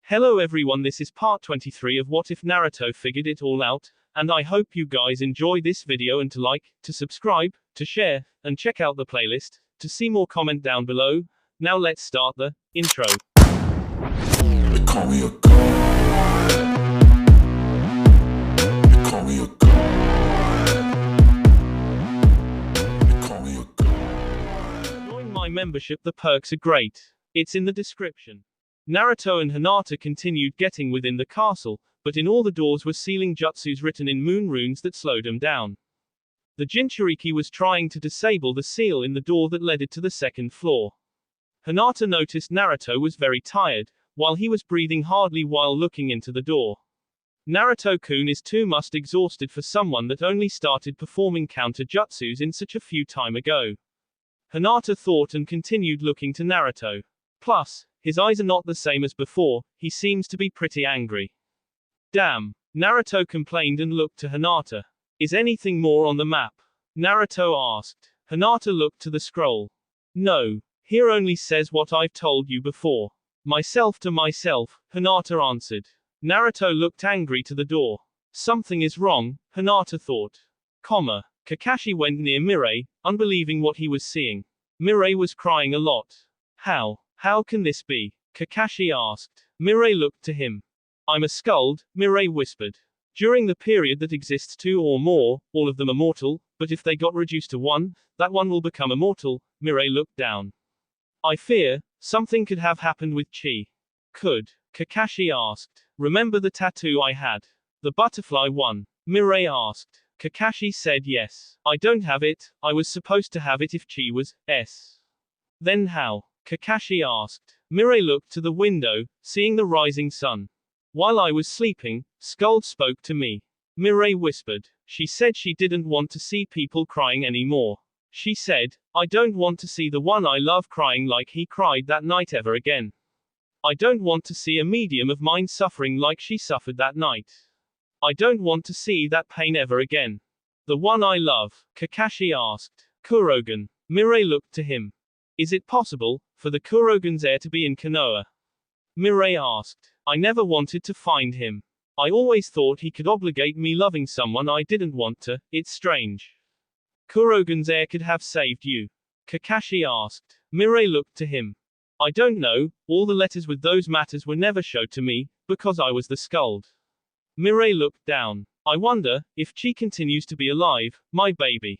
Hello everyone, this is part 23 of What If Naruto Figured It All Out, and I hope you guys enjoy this video and to like, to subscribe, to share, and check out the playlist, to see more comment down below. Now let's start the intro. They call me a god. They call me a god. They call me a god. Join my membership, the perks are great. It's in the description. Naruto and Hinata continued getting within the castle, but in all the doors were sealing jutsus written in moon runes that slowed them down. The Jinchuriki was trying to disable the seal in the door that led it to the second floor. Hinata noticed Naruto was very tired, while he was breathing hardly while looking into the door. Naruto-kun is too much exhausted for someone that only started performing counter jutsus in such a few time ago. Hinata thought and continued looking to Naruto. Plus, his eyes are not the same as before, he seems to be pretty angry. Damn. Naruto complained and looked to Hinata. Is anything more on the map? Naruto asked. Hinata looked to the scroll. No. Here only says what I've told you before. Myself to myself, Hinata answered. Naruto looked angry to the door. Something is wrong, Hinata thought. Kakashi went near Mirai, unbelieving what he was seeing. Mirai was crying a lot. How can this be? Kakashi asked. Mirai looked to him. I'm a skald, Mirai whispered. During the period that exists two or more, all of them are mortal, but if they got reduced to one, that one will become immortal, Mirai looked down. I fear, something could have happened with Chi. Could? Kakashi asked. Remember the tattoo I had? The butterfly one? Mirai asked. Kakashi said yes. I don't have it, I was supposed to have it if Chi was S. Then how? Kakashi asked. Mirai looked to the window, seeing the rising sun. While I was sleeping, Skald spoke to me. Mirai whispered. She said she didn't want to see people crying anymore. She said, I don't want to see the one I love crying like he cried that night ever again. I don't want to see a medium of mine suffering like she suffered that night. I don't want to see that pain ever again. The one I love? Kakashi asked. Kurogen. Mirai looked to him. Is it possible for the Kurogen's heir to be in Konoha? Mirai asked. I never wanted to find him. I always thought he could obligate me loving someone I didn't want to, it's strange. Kurogen's heir could have saved you. Kakashi asked. Mirai looked to him. I don't know, all the letters with those matters were never showed to me, because I was the skald. Mirai looked down. I wonder, if Chi continues to be alive, my baby.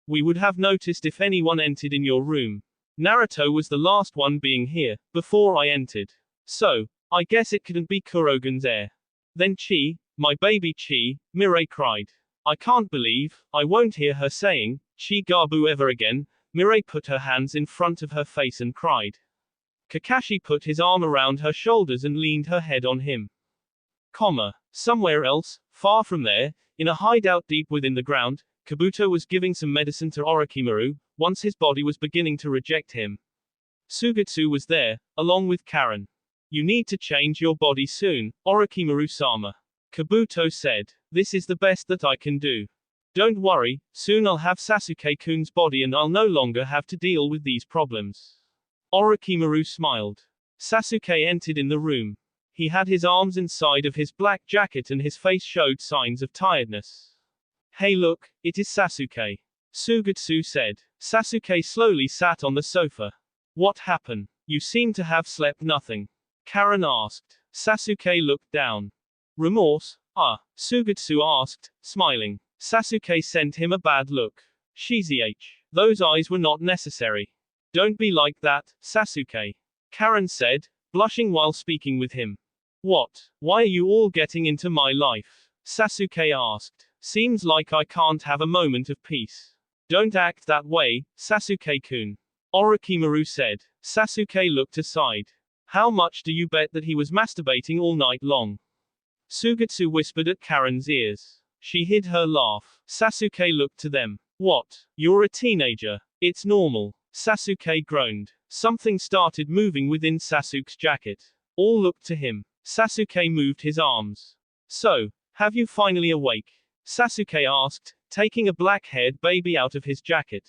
We would have noticed if anyone entered in your room. Naruto was the last one being here, before I entered. So, I guess it couldn't be Kurogen's heir. Then Chi, my baby Chi, Mirai cried. I can't believe, I won't hear her saying, Chi Gabu ever again. Mirai put her hands in front of her face and cried. Kakashi put his arm around her shoulders and leaned her head on him. Somewhere else, far from there, in a hideout deep within the ground, Kabuto was giving some medicine to Orochimaru, once his body was beginning to reject him. Sugetsu was there, along with Karen. You need to change your body soon, Orochimaru-sama. Kabuto said. This is the best that I can do. Don't worry, soon I'll have Sasuke-kun's body and I'll no longer have to deal with these problems. Orochimaru smiled. Sasuke entered in the room. He had his arms inside of his black jacket and his face showed signs of tiredness. Hey look, it is Sasuke. Sugetsu said. Sasuke slowly sat on the sofa. What happened? You seem to have slept nothing. Karen asked. Sasuke looked down. Remorse? Sugetsu asked, smiling. Sasuke sent him a bad look. Shizh. Those eyes were not necessary. Don't be like that, Sasuke. Karen said, blushing while speaking with him. What? Why are you all getting into my life? Sasuke asked. Seems like I can't have a moment of peace. Don't act that way, Sasuke-kun. Orochimaru said. Sasuke looked aside. How much do you bet that he was masturbating all night long? Sugetsu whispered at Karen's ears. She hid her laugh. Sasuke looked to them. What? You're a teenager. It's normal. Sasuke groaned. Something started moving within Sasuke's jacket. All looked to him. Sasuke moved his arms. So, have you finally awake? Sasuke asked, taking a black-haired baby out of his jacket.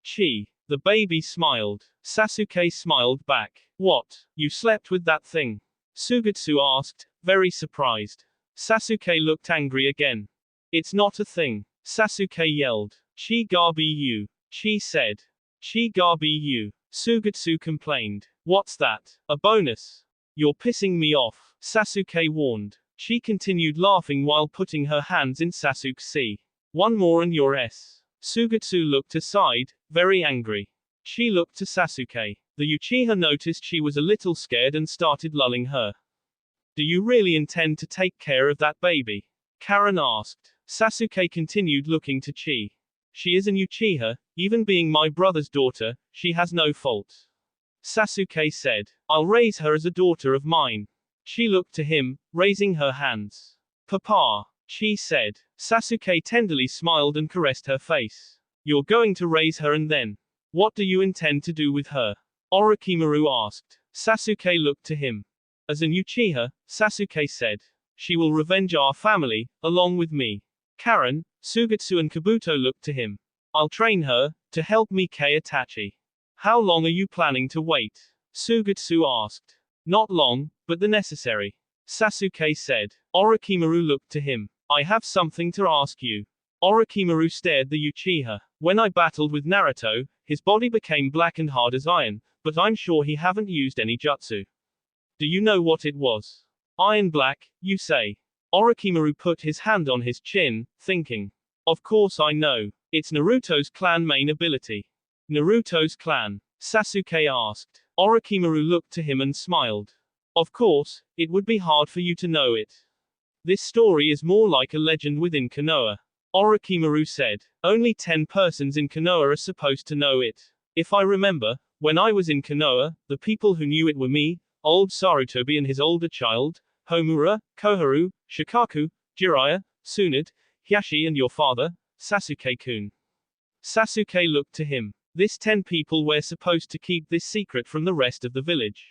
Chi. The baby smiled. Sasuke smiled back. What? You slept with that thing? Sugetsu asked, very surprised. Sasuke looked angry again. It's not a thing. Sasuke yelled. Chigabi you. Chi said. Chigabi you. Sugetsu complained. What's that? A bonus? You're pissing me off, Sasuke warned. She continued laughing while putting her hands in Sasuke's C. One more and you're S. Sugetsu looked aside, very angry. She looked to Sasuke. The Uchiha noticed she was a little scared and started lulling her. Do you really intend to take care of that baby? Karen asked. Sasuke continued looking to Chi. She is an Uchiha, even being my brother's daughter, she has no fault. Sasuke said. I'll raise her as a daughter of mine. She looked to him, raising her hands. Papa, she said. Sasuke tenderly smiled and caressed her face. You're going to raise her and then? What do you intend to do with her? Orochimaru asked. Sasuke looked to him. As an Uchiha, Sasuke said. She will revenge our family, along with me. Karen, Sugetsu and Kabuto looked to him. I'll train her, to help me Itachi. How long are you planning to wait? Sugetsu asked. Not long, but the necessary. Sasuke said. Orochimaru looked to him. I have something to ask you. Orochimaru stared the Uchiha. When I battled with Naruto, his body became black and hard as iron, but I'm sure he haven't used any jutsu. Do you know what it was? Iron black, you say? Orochimaru put his hand on his chin, thinking. Of course I know. It's Naruto's clan main ability. Naruto's clan? Sasuke asked. Orochimaru looked to him and smiled. Of course, it would be hard for you to know it. This story is more like a legend within Konoha. Orochimaru said. Only 10 persons in Konoha are supposed to know it. If I remember, when I was in Konoha, the people who knew it were me, old Sarutobi and his older child, Homura, Koharu, Shikaku, Jiraiya, Tsunade, Hiashi and your father, Sasuke-kun. Sasuke looked to him. This 10 people were supposed to keep this secret from the rest of the village.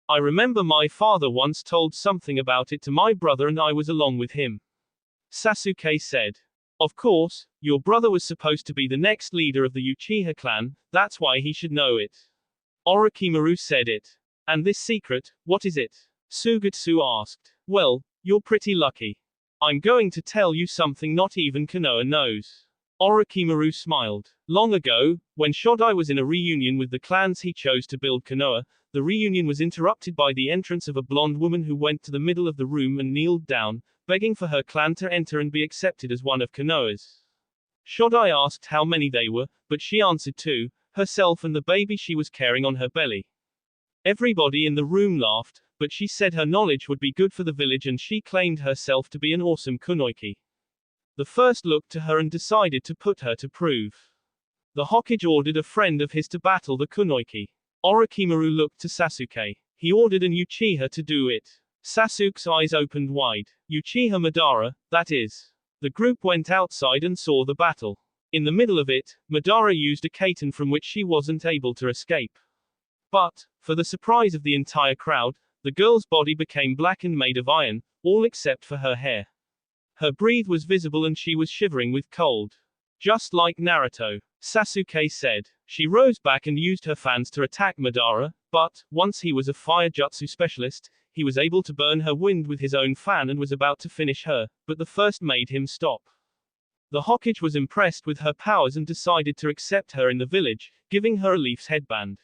I remember my father once told something about it to my brother and I was along with him. Sasuke said. Of course, your brother was supposed to be the next leader of the Uchiha clan, that's why he should know it. Orochimaru said it. And this secret, what is it? Sugetsu asked. Well, you're pretty lucky. I'm going to tell you something not even Konoha knows. Orochimaru smiled. Long ago, when Shodai was in a reunion with the clans he chose to build Konoha, the reunion was interrupted by the entrance of a blonde woman who went to the middle of the room and kneeled down, begging for her clan to enter and be accepted as one of Konoha's. Shodai asked how many they were, but she answered 2, herself and the baby she was carrying on her belly. Everybody in the room laughed, but she said her knowledge would be good for the village and she claimed herself to be an awesome kunoichi. The first looked to her and decided to put her to prove. The Hokage ordered a friend of his to battle the kunoichi. Orochimaru looked to Sasuke. He ordered an Uchiha to do it. Sasuke's eyes opened wide. Uchiha Madara, that is. The group went outside and saw the battle. In the middle of it, Madara used a kaiten from which she wasn't able to escape. But, for the surprise of the entire crowd, the girl's body became black and made of iron, all except for her hair. Her breath was visible and she was shivering with cold. Just like Naruto, Sasuke said. She rose back and used her fans to attack Madara, but, once he was a fire jutsu specialist, he was able to burn her wind with his own fan and was about to finish her, but the first made him stop. The Hokage was impressed with her powers and decided to accept her in the village, giving her a leaf's headband.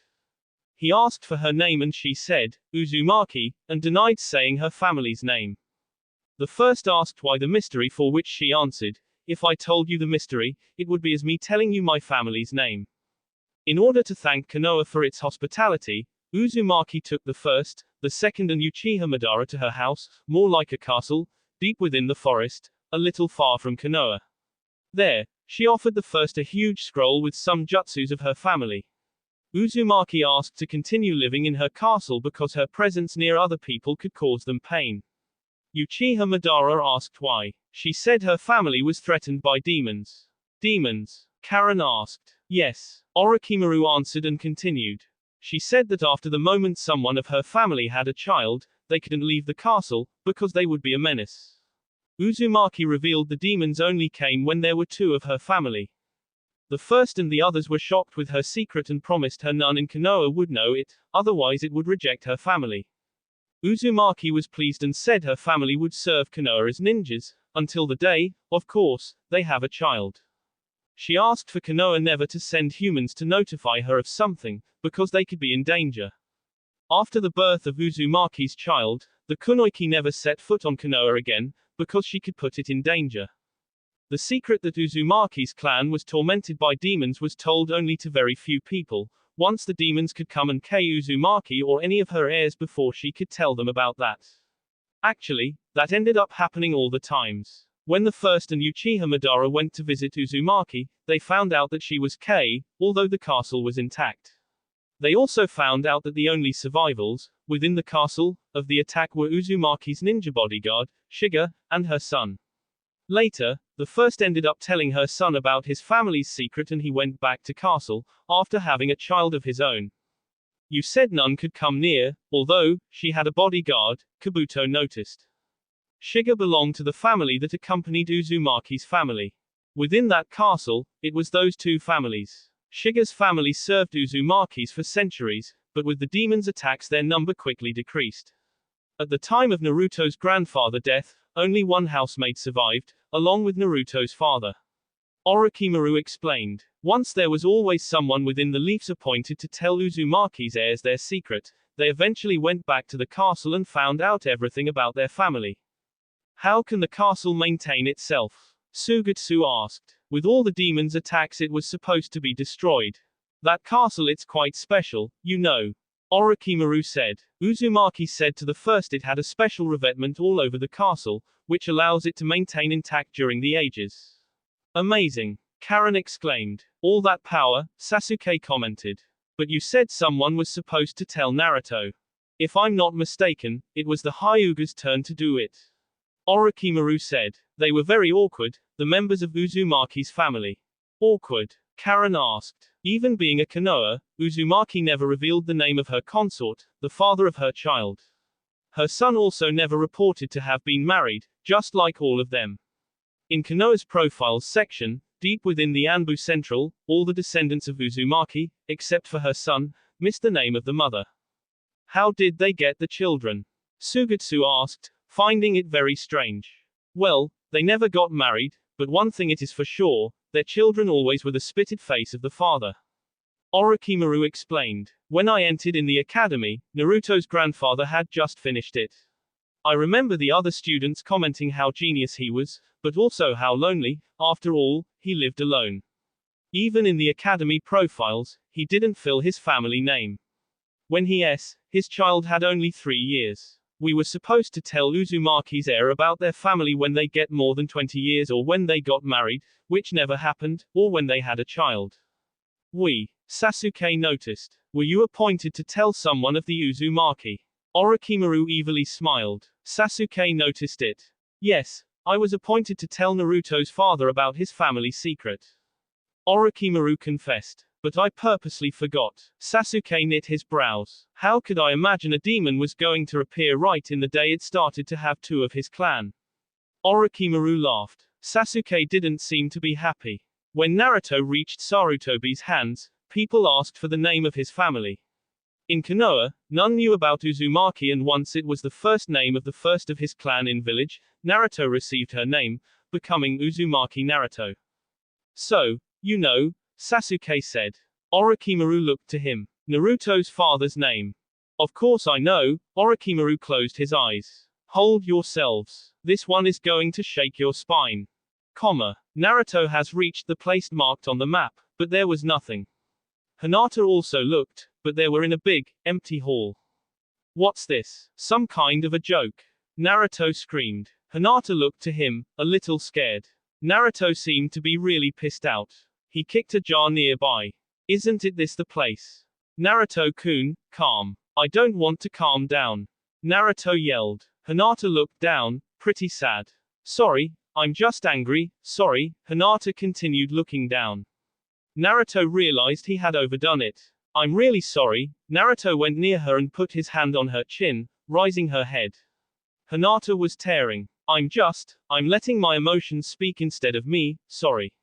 He asked for her name and she said, Uzumaki, and denied saying her family's name. The first asked why the mystery, for which she answered, if I told you the mystery, it would be as me telling you my family's name. In order to thank Konoha for its hospitality, Uzumaki took the first, the second and Uchiha Madara to her house, more like a castle, deep within the forest, a little far from Konoha. There, she offered the first a huge scroll with some jutsus of her family. Uzumaki asked to continue living in her castle because her presence near other people could cause them pain. Uchiha Madara asked why. She said her family was threatened by demons. Demons? Karen asked. Yes. Orochimaru answered and continued. She said that after the moment someone of her family had a child, they couldn't leave the castle, because they would be a menace. Uzumaki revealed the demons only came when there were 2 of her family. The first and the others were shocked with her secret and promised her none in Konoha would know it, otherwise it would reject her family. Uzumaki was pleased and said her family would serve Konoha as ninjas, until the day, of course, they have a child. She asked for Konoha never to send humans to notify her of something, because they could be in danger. After the birth of Uzumaki's child, the Kunoichi never set foot on Konoha again, because she could put it in danger. The secret that Uzumaki's clan was tormented by demons was told only to very few people. Once the demons could come and kill Uzumaki or any of her heirs before she could tell them about that. Actually, that ended up happening all the times. When the first and Uchiha Madara went to visit Uzumaki, they found out that she was Kei, although the castle was intact. They also found out that the only survivals, within the castle, of the attack were Uzumaki's ninja bodyguard, Shiga, and her son. Later, the first ended up telling her son about his family's secret and he went back to castle, after having a child of his own. You said none could come near, although, she had a bodyguard, Kabuto noticed. Shiga belonged to the family that accompanied Uzumaki's family. Within that castle, it was those two families. Shiga's family served Uzumaki's for centuries, but with the demons' attacks their number quickly decreased. At the time of Naruto's grandfather's death, only one housemaid survived, along with Naruto's father. Orochimaru explained. Once there was always someone within the leafs appointed to tell Uzumaki's heirs their secret. They eventually went back to the castle and found out everything about their family. How can the castle maintain itself? Sugetsu asked. With all the demons' attacks it was supposed to be destroyed. That castle it's quite special, you know. Orochimaru said. Uzumaki said to the first it had a special revetment all over the castle, which allows it to maintain intact during the ages. Amazing. Karen exclaimed. All that power, Sasuke commented. But you said someone was supposed to tell Naruto. If I'm not mistaken, it was the Hyuga's turn to do it. Orochimaru said. They were very awkward, the members of Uzumaki's family. Awkward? Karen asked. Even being a Konoha, Uzumaki never revealed the name of her consort, the father of her child. Her son also never reported to have been married, just like all of them. In Konoha's profiles section, deep within the Anbu Central, all the descendants of Uzumaki, except for her son, missed the name of the mother. How did they get the children? Sugetsu asked, finding it very strange. Well, they never got married, but one thing it is for sure, their children always were the spitted face of the father. Orochimaru explained. When I entered in the academy, Naruto's grandfather had just finished it. I remember the other students commenting how genius he was, but also how lonely, after all, he lived alone. Even in the academy profiles, he didn't fill his family name. When his child had only 3 years. We were supposed to tell Uzumaki's heir about their family when they get more than 20 years or when they got married, which never happened, or when they had a child. Sasuke noticed. Were you appointed to tell someone of the Uzumaki? Orochimaru evilly smiled. Sasuke noticed it. Yes, I was appointed to tell Naruto's father about his family secret. Orochimaru confessed. But I purposely forgot. Sasuke knit his brows. How could I imagine a demon was going to appear right in the day it started to have 2 of his clan? Orochimaru laughed. Sasuke didn't seem to be happy. When Naruto reached Sarutobi's hands, people asked for the name of his family. In Konoha, none knew about Uzumaki and once it was the first name of the first of his clan in village, Naruto received her name, becoming Uzumaki Naruto. So, you know, Sasuke said. Orochimaru looked to him. Naruto's father's name. Of course I know. Orochimaru closed his eyes. Hold yourselves. This one is going to shake your spine. Naruto has reached the place marked on the map, but there was nothing. Hinata also looked, but they were in a big, empty hall. What's this? Some kind of a joke? Naruto screamed. Hinata looked to him, a little scared. Naruto seemed to be really pissed out. He kicked a jar nearby. Isn't it this the place? Naruto-kun, calm. I don't want to calm down. Naruto yelled. Hinata looked down, pretty sad. Sorry, I'm just angry, sorry, Hinata continued looking down. Naruto realized he had overdone it. I'm really sorry. Naruto went near her and put his hand on her chin, raising her head. Hinata was tearing. I'm letting my emotions speak instead of me, sorry.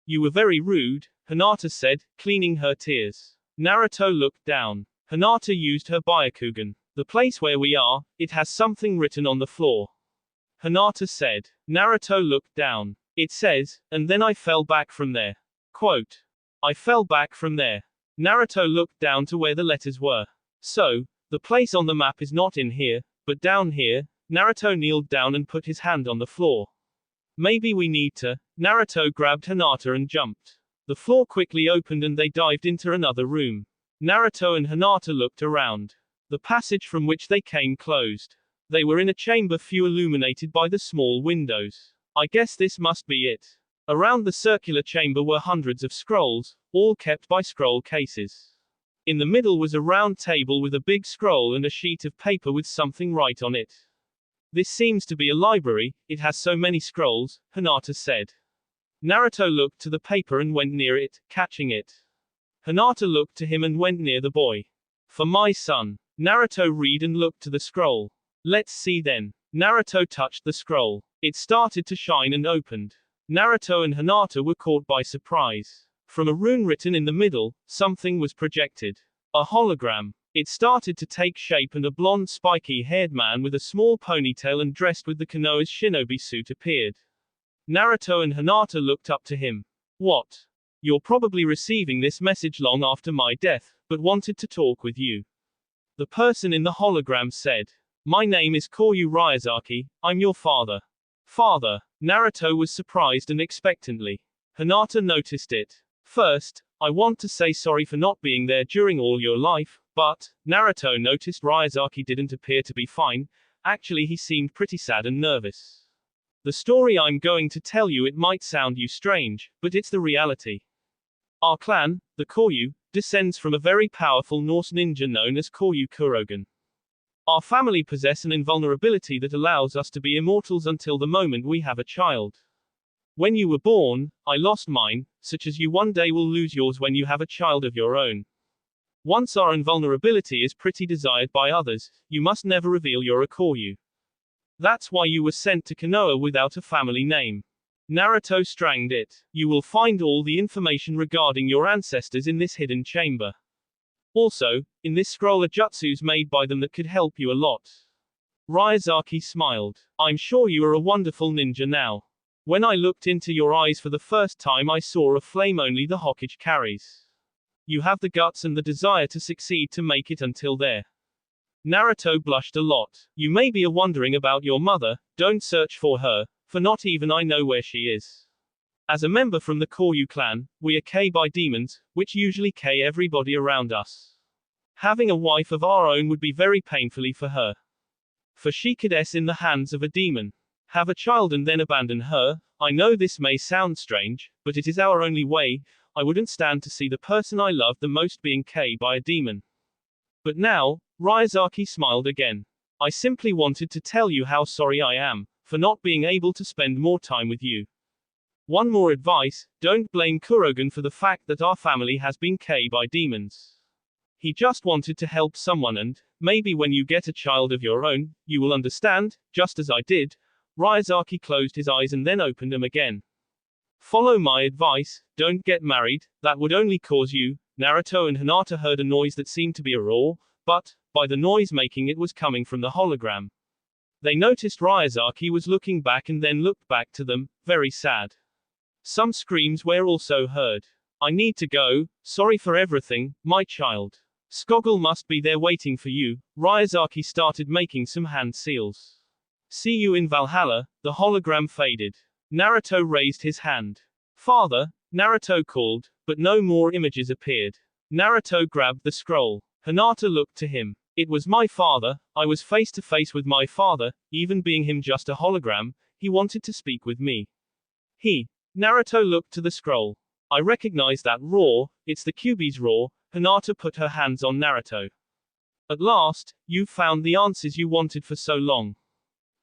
You were very rude, Hinata said, cleaning her tears. Naruto looked down. Hinata used her Byakugan. The place where we are, it has something written on the floor. Hinata said. Naruto looked down. It says, and then I fell back from there. Quote. I fell back from there. Naruto looked down to where the letters were. So, the place on the map is not in here, but down here. Naruto kneeled down and put his hand on the floor. Maybe we need to. Naruto grabbed Hinata and jumped. The floor quickly opened and they dived into another room. Naruto and Hinata looked around. The passage from which they came closed. They were in a chamber few illuminated by the small windows. I guess this must be it. Around the circular chamber were hundreds of scrolls, all kept by scroll cases. In the middle was a round table with a big scroll and a sheet of paper with something right on it. This seems to be a library, it has so many scrolls, Hinata said. Naruto looked to the paper and went near it, catching it. Hinata looked to him and went near the boy. For my son. Naruto read and looked to the scroll. Let's see then. Naruto touched the scroll. It started to shine and opened. Naruto and Hinata were caught by surprise. From a rune written in the middle, something was projected. A hologram. It started to take shape and a blonde spiky-haired man with a small ponytail and dressed with the Konoha's shinobi suit appeared. Naruto and Hinata looked up to him. What? You're probably receiving this message long after my death, but wanted to talk with you. The person in the hologram said. My name is Koryu Ryazaki, I'm your father. Father. Naruto was surprised and expectantly. Hinata noticed it. First, I want to say sorry for not being there during all your life, but, Naruto noticed Ryazaki didn't appear to be fine, actually he seemed pretty sad and nervous. The story I'm going to tell you it might sound you strange, but it's the reality. Our clan, the Koryu, descends from a very powerful Norse ninja known as Koryu Kurogen. Our family possess an invulnerability that allows us to be immortals until the moment we have a child. When you were born, I lost mine, such as you one day will lose yours when you have a child of your own. Once our invulnerability is pretty desired by others, you must never reveal you're a Koryu. That's why you were sent to Konoha without a family name. Naruto stranged it. You will find all the information regarding your ancestors in this hidden chamber. Also, in this scroll are jutsus made by them that could help you a lot. Ryazaki smiled. I'm sure you are a wonderful ninja now. When I looked into your eyes for the first time I saw a flame only the Hokage carries. You have the guts and the desire to succeed to make it until there. Naruto blushed a lot. You may be wondering about your mother, don't search for her, for not even I know where she is. As a member from the Koryu clan, we are K by demons, which usually K everybody around us. Having a wife of our own would be very painfully for her. For she could s in the hands of a demon. Have a child and then abandon her, I know this may sound strange, but it is our only way, I wouldn't stand to see the person I love the most being K by a demon. But now, Ryazaki smiled again. I simply wanted to tell you how sorry I am, for not being able to spend more time with you. One more advice, don't blame Kurogen for the fact that our family has been K by demons. He just wanted to help someone and, maybe when you get a child of your own, you will understand, just as I did. Ryazaki closed his eyes and then opened them again. Follow my advice, don't get married, that would only cause you. Naruto and Hinata heard a noise that seemed to be a roar, but, by the noise making it was coming from the hologram. They noticed Ryazaki was looking back and then looked back to them, very sad. Some screams were also heard. I need to go, sorry for everything, my child. Skoggle must be there waiting for you. Ryazaki started making some hand seals. See you in Valhalla. The hologram faded. Naruto raised his hand. Father, Naruto called, but no more images appeared. Naruto grabbed the scroll. Hinata looked to him. It was my father, I was face to face with my father, even being him just a hologram, he wanted to speak with me. Naruto looked to the scroll. I recognize that roar, it's the Kyuubi's roar. Hinata put her hands on Naruto. At last, you've found the answers you wanted for so long.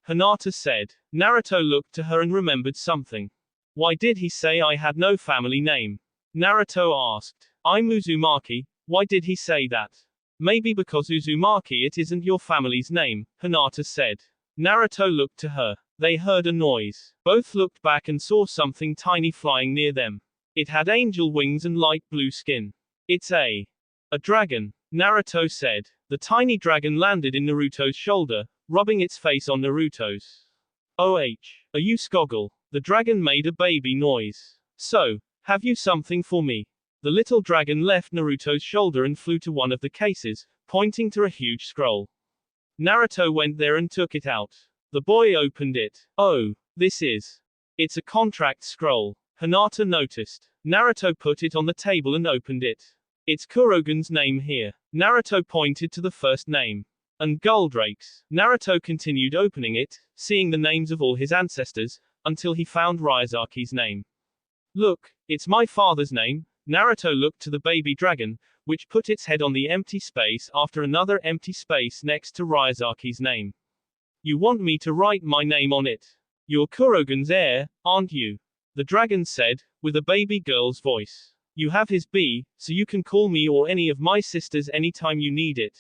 Hinata said. Naruto looked to her and remembered something. Why did he say I had no family name? Naruto asked. I'm Uzumaki, why did he say that? Maybe because Uzumaki it isn't your family's name, Hinata said. Naruto looked to her. They heard a noise. Both looked back and saw something tiny flying near them. It had angel wings and light blue skin. It's a dragon. Naruto said. The tiny dragon landed in Naruto's shoulder, rubbing its face on Naruto's. Are you Skoggle? The dragon made a baby noise. So, have you something for me? The little dragon left Naruto's shoulder and flew to one of the cases, pointing to a huge scroll. Naruto went there and took it out. The boy opened it. Oh, this is. It's a contract scroll. Hinata noticed. Naruto put it on the table and opened it. It's Kurogen's name here. Naruto pointed to the first name. And Goldrake's. Naruto continued opening it, seeing the names of all his ancestors, until he found Ryazaki's name. Look, it's my father's name. Naruto looked to the baby dragon, which put its head on the empty space after another empty space next to Ryazaki's name. You want me to write my name on it? You're Kurogen's heir, aren't you? The dragon said, with a baby girl's voice. You have his B, so you can call me or any of my sisters anytime you need it.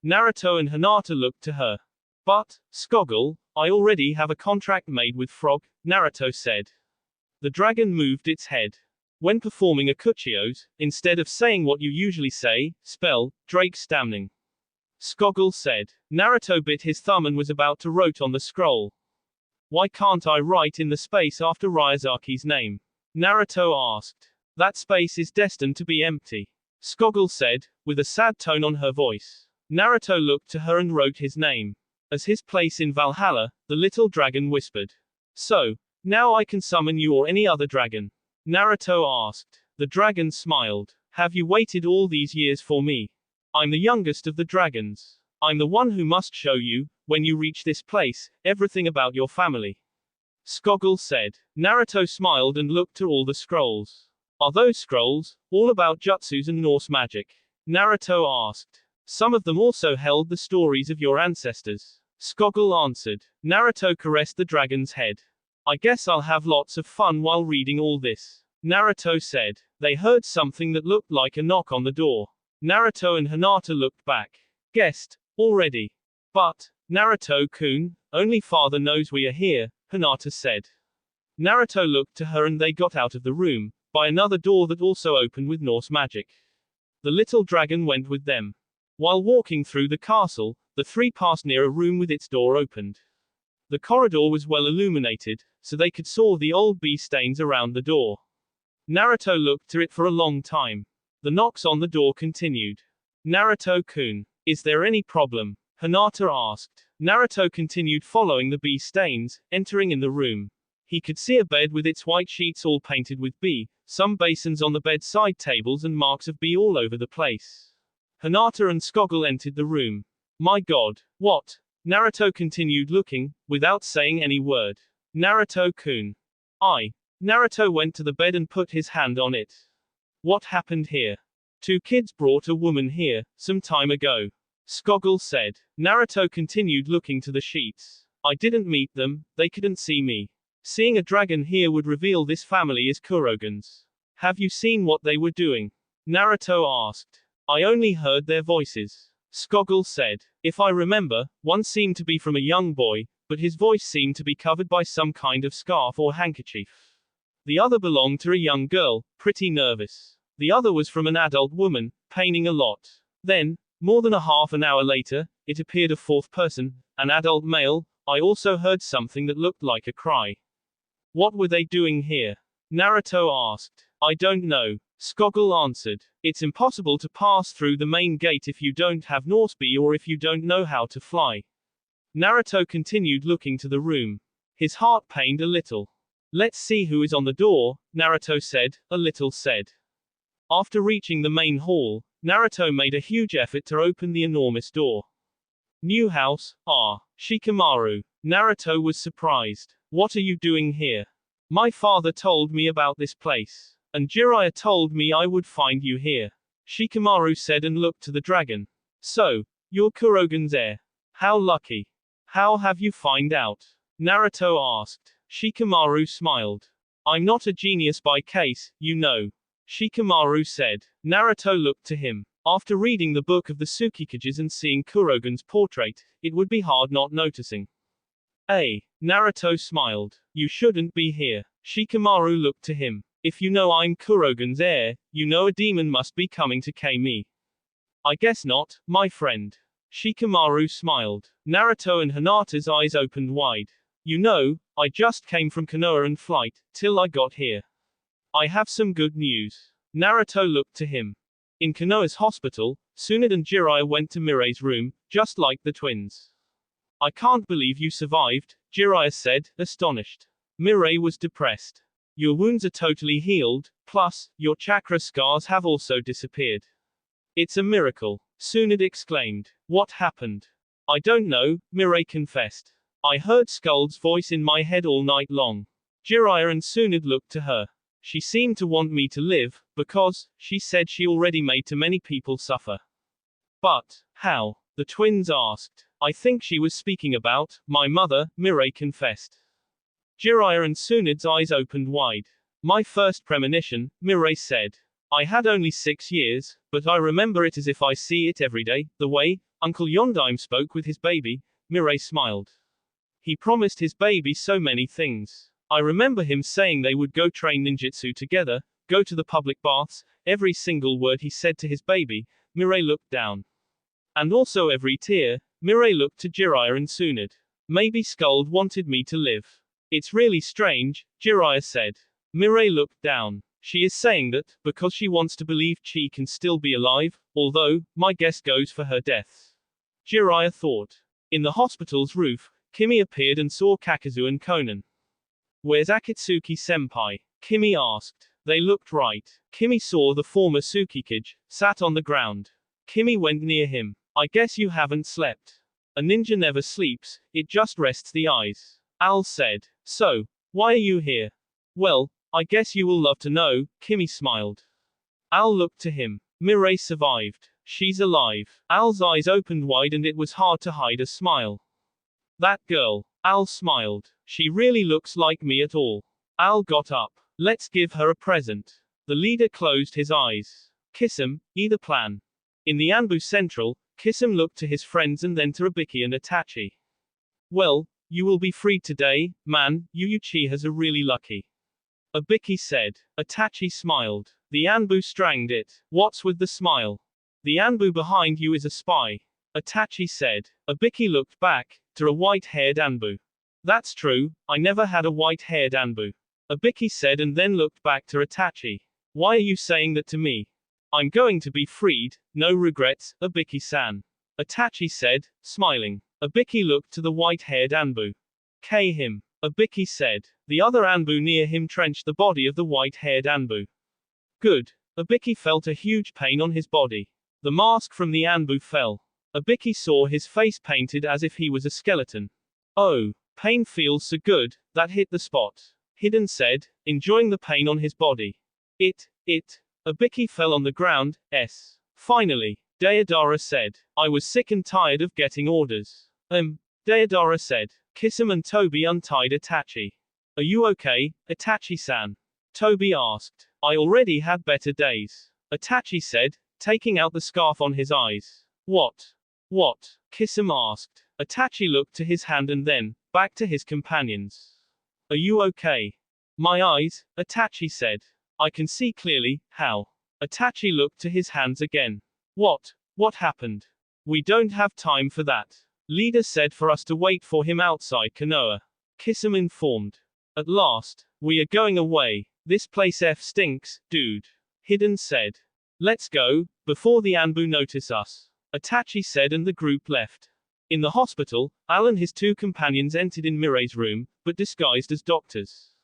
Naruto and Hinata looked to her. But, Skoggle, I already have a contract made with Frog, Naruto said. The dragon moved its head. When performing a Kuchios, instead of saying what you usually say, spell, Drake Stamning. Skoggle said. Naruto bit his thumb and was about to write on the scroll. Why can't I write in the space after Ryazaki's name? Naruto asked. That space is destined to be empty. Skoggle said, with a sad tone on her voice. Naruto looked to her and wrote his name. As his place in Valhalla, the little dragon whispered. So, now I can summon you or any other dragon. Naruto asked. The dragon smiled. Have you waited all these years for me? I'm the youngest of the dragons. I'm the one who must show you, when you reach this place, everything about your family. Skoggle said. Naruto smiled and looked to all the scrolls. Are those scrolls, all about jutsus and Norse magic? Naruto asked. Some of them also held the stories of your ancestors. Skoggle answered. Naruto caressed the dragon's head. I guess I'll have lots of fun while reading all this. Naruto said. They heard something that looked like a knock on the door. Naruto and Hinata looked back. Guessed, already. But, Naruto-kun, only father knows we are here, Hinata said. Naruto looked to her and they got out of the room, by another door that also opened with Norse magic. The little dragon went with them. While walking through the castle, the three passed near a room with its door opened. The corridor was well illuminated, so they could saw the old bee stains around the door. Naruto looked to it for a long time. The knocks on the door continued. Naruto-kun, is there any problem? Hinata asked. Naruto continued following the bee stains, entering in the room. He could see a bed with its white sheets all painted with bee, some basins on the bedside tables and marks of bee all over the place. Hinata and Skoggle entered the room. My god, what? Naruto continued looking, without saying any word. Naruto-kun. Naruto went to the bed and put his hand on it. What happened here? Two kids brought a woman here, some time ago. Skoggle said. Naruto continued looking to the sheets. I didn't meet them, they couldn't see me. Seeing a dragon here would reveal this family is Kurogen's. Have you seen what they were doing? Naruto asked. I only heard their voices. Skoggle said. If I remember, one seemed to be from a young boy, but his voice seemed to be covered by some kind of scarf or handkerchief. The other belonged to a young girl, pretty nervous. The other was from an adult woman, paining a lot. Then, more than a half an hour later, it appeared a fourth person, an adult male. I also heard something that looked like a cry. What were they doing here? Naruto asked. I don't know. Skoggle answered. It's impossible to pass through the main gate if you don't have Norsebi or if you don't know how to fly. Naruto continued looking to the room. His heart pained a little. Let's see who is on the door, Naruto said, a little said. After reaching the main hall, Naruto made a huge effort to open the enormous door. New house, Shikamaru. Naruto was surprised. What are you doing here? My father told me about this place. And Jiraiya told me I would find you here. Shikamaru said and looked to the dragon. So, you're Kurogen's heir. How lucky. How have you find out? Naruto asked. Shikamaru smiled. I'm not a genius by case, you know. Shikamaru said. Naruto looked to him. After reading the book of the Tsukikages and seeing Kurogen's portrait, it would be hard not noticing. Naruto smiled. You shouldn't be here. Shikamaru looked to him. If you know I'm Kurogen's heir, you know a demon must be coming to kill me. I guess not, my friend. Shikamaru smiled. Naruto and Hinata's eyes opened wide. You know, I just came from Konoha and flight, till I got here. I have some good news. Naruto looked to him. In Konoha's hospital, Tsunade and Jiraiya went to Mirai's room, just like the twins. I can't believe you survived, Jiraiya said, astonished. Mirai was depressed. Your wounds are totally healed, plus, your chakra scars have also disappeared. It's a miracle, Tsunade exclaimed. What happened? I don't know, Mirai confessed. I heard Skull's voice in my head all night long. Jiraiya and Tsunade looked to her. She seemed to want me to live, because, she said she already made too many people suffer. But, how? The twins asked. I think she was speaking about, my mother, Mirai confessed. Jiraiya and Tsunade's eyes opened wide. My first premonition, Mirai said. I had only 6 years, but I remember it as if I see it every day, the way Uncle Yondaime spoke with his baby, Mirai smiled. He promised his baby so many things. I remember him saying they would go train ninjutsu together, go to the public baths, every single word he said to his baby, Mirai looked down. And also every tear, Mirai looked to Jiraiya and Tsunade. Maybe Skuld wanted me to live. It's really strange, Jiraiya said. Mirai looked down. She is saying that, because she wants to believe Chi can still be alive, although, my guess goes for her death. Jiraiya thought. In the hospital's roof, Kimi appeared and saw Kakuzu and Konan. Where's Akatsuki-senpai? Kimi asked. They looked right. Kimi saw the former Tsukikage, sat on the ground. Kimi went near him. I guess you haven't slept. A ninja never sleeps, it just rests the eyes. Al said. So, why are you here? Well, I guess you will love to know, Kimi smiled. Al looked to him. Mirai survived. She's alive. Al's eyes opened wide and it was hard to hide a smile. That girl. Al smiled. She really looks like me at all. Al got up. Let's give her a present. The leader closed his eyes. Kisame, either plan. In the Anbu Central, Kisame looked to his friends and then to Ibiki and Itachi. Well, you will be freed today, man, you Uchihas are really lucky. Ibiki said. Itachi smiled. The Anbu stranged it. What's with the smile? The Anbu behind you is a spy. Itachi said. Ibiki looked back, to a white-haired Anbu. That's true, I never had a white-haired Anbu. Ibiki said and then looked back to Itachi. Why are you saying that to me? I'm going to be freed, no regrets, Ibiki-san. Itachi said, smiling. Ibiki looked to the white-haired Anbu. K him. Ibiki said. The other Anbu near him trenched the body of the white-haired Anbu. Good. Ibiki felt a huge pain on his body. The mask from the Anbu fell. Ibiki saw his face painted as if he was a skeleton. Oh, pain feels so good, that hit the spot. Hiden said, enjoying the pain on his body. Ibiki fell on the ground, Finally, Deidara said. I was sick and tired of getting orders. Deidara said. Kisame and Tobi untied Itachi. Are you okay, Itachi-san? Tobi asked. I already had better days. Itachi said, taking out the scarf on his eyes. What? Kisame asked. Itachi looked to his hand and then, back to his companions. Are you okay? My eyes, Itachi said. I can see clearly, how? Itachi looked to his hands again. What happened? We don't have time for that. Leader said for us to wait for him outside Konoha. Kisame informed. At last, we are going away. This place stinks, dude. Hiden said. Let's go, before the Anbu notice us. Itachi said and the group left. In the hospital, Al and his 2 companions entered in Mirai's room, but disguised as doctors.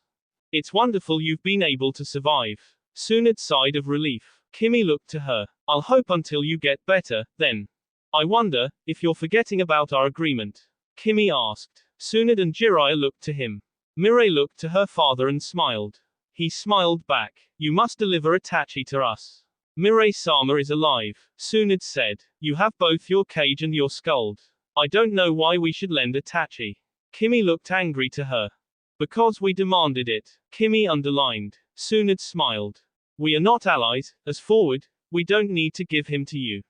It's wonderful you've been able to survive. Tsunade sighed of relief. Kimi looked to her. I'll hope until you get better, then. I wonder, if you're forgetting about our agreement. Kimi asked. Tsunade and Jiraiya looked to him. Mirai looked to her father and smiled. He smiled back. You must deliver Itachi to us. Mirai-sama is alive, Tsunade said. You have both your cage and your Skuld. I don't know why we should lend Itachi. Kimi looked angry to her. Because we demanded it, Kimi underlined. Tsunade smiled. We are not allies, as forward, we don't need to give him to you.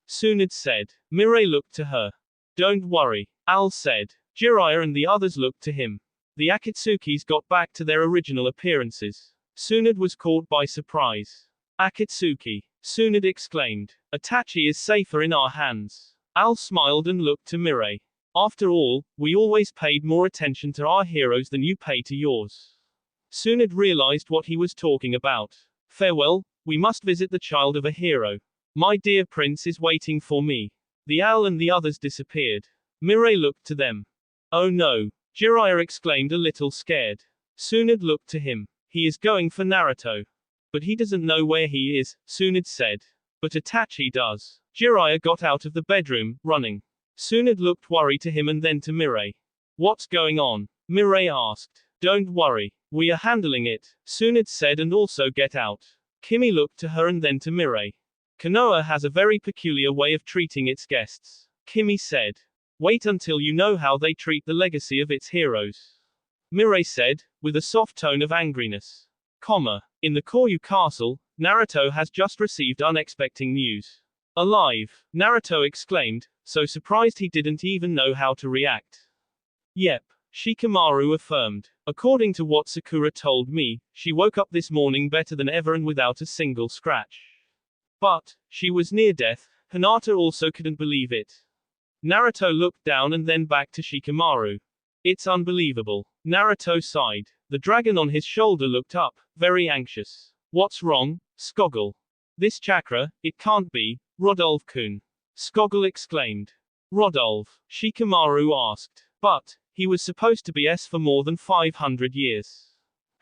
Tsunade said. Mirai looked to her. Don't worry, Al said. Jiraiya and the others looked to him. The Akatsukis got back to their original appearances. Tsunade was caught by surprise. Akatsuki. Tsunade exclaimed. Itachi is safer in our hands. Al smiled and looked to Mirai. After all, we always paid more attention to our heroes than you pay to yours. Tsunade realized what he was talking about. Farewell, we must visit the child of a hero. My dear prince is waiting for me. The owl and the others disappeared. Mirai looked to them. Oh no, Jiraiya exclaimed a little scared. Tsunade looked to him. He is going for Naruto. But he doesn't know where he is, Tsunade said. But Itachi does. Jiraiya got out of the bedroom, running. Tsunade looked worried to him and then to Mirai. What's going on? Mirai asked. Don't worry. We are handling it, Tsunade said, and also get out. Kimi looked to her and then to Mirai. Konoha has a very peculiar way of treating its guests, Kimi said. Wait until you know how they treat the legacy of its heroes. Mirai said, with a soft tone of angriness. In the Koryu castle, Naruto has just received unexpected news. Alive, Naruto exclaimed, so surprised he didn't even know how to react. Yep, Shikamaru affirmed. According to what Sakura told me, she woke up this morning better than ever and without a single scratch. But, she was near death, Hinata also couldn't believe it. Naruto looked down and then back to Shikamaru. It's unbelievable. Naruto sighed. The dragon on his shoulder looked up, very anxious. What's wrong, Skoggle? This chakra, it can't be, Rodolphe-kun. Skoggle exclaimed. Rodolphe, Shikamaru asked. But, he was supposed to be S for more than 500 years.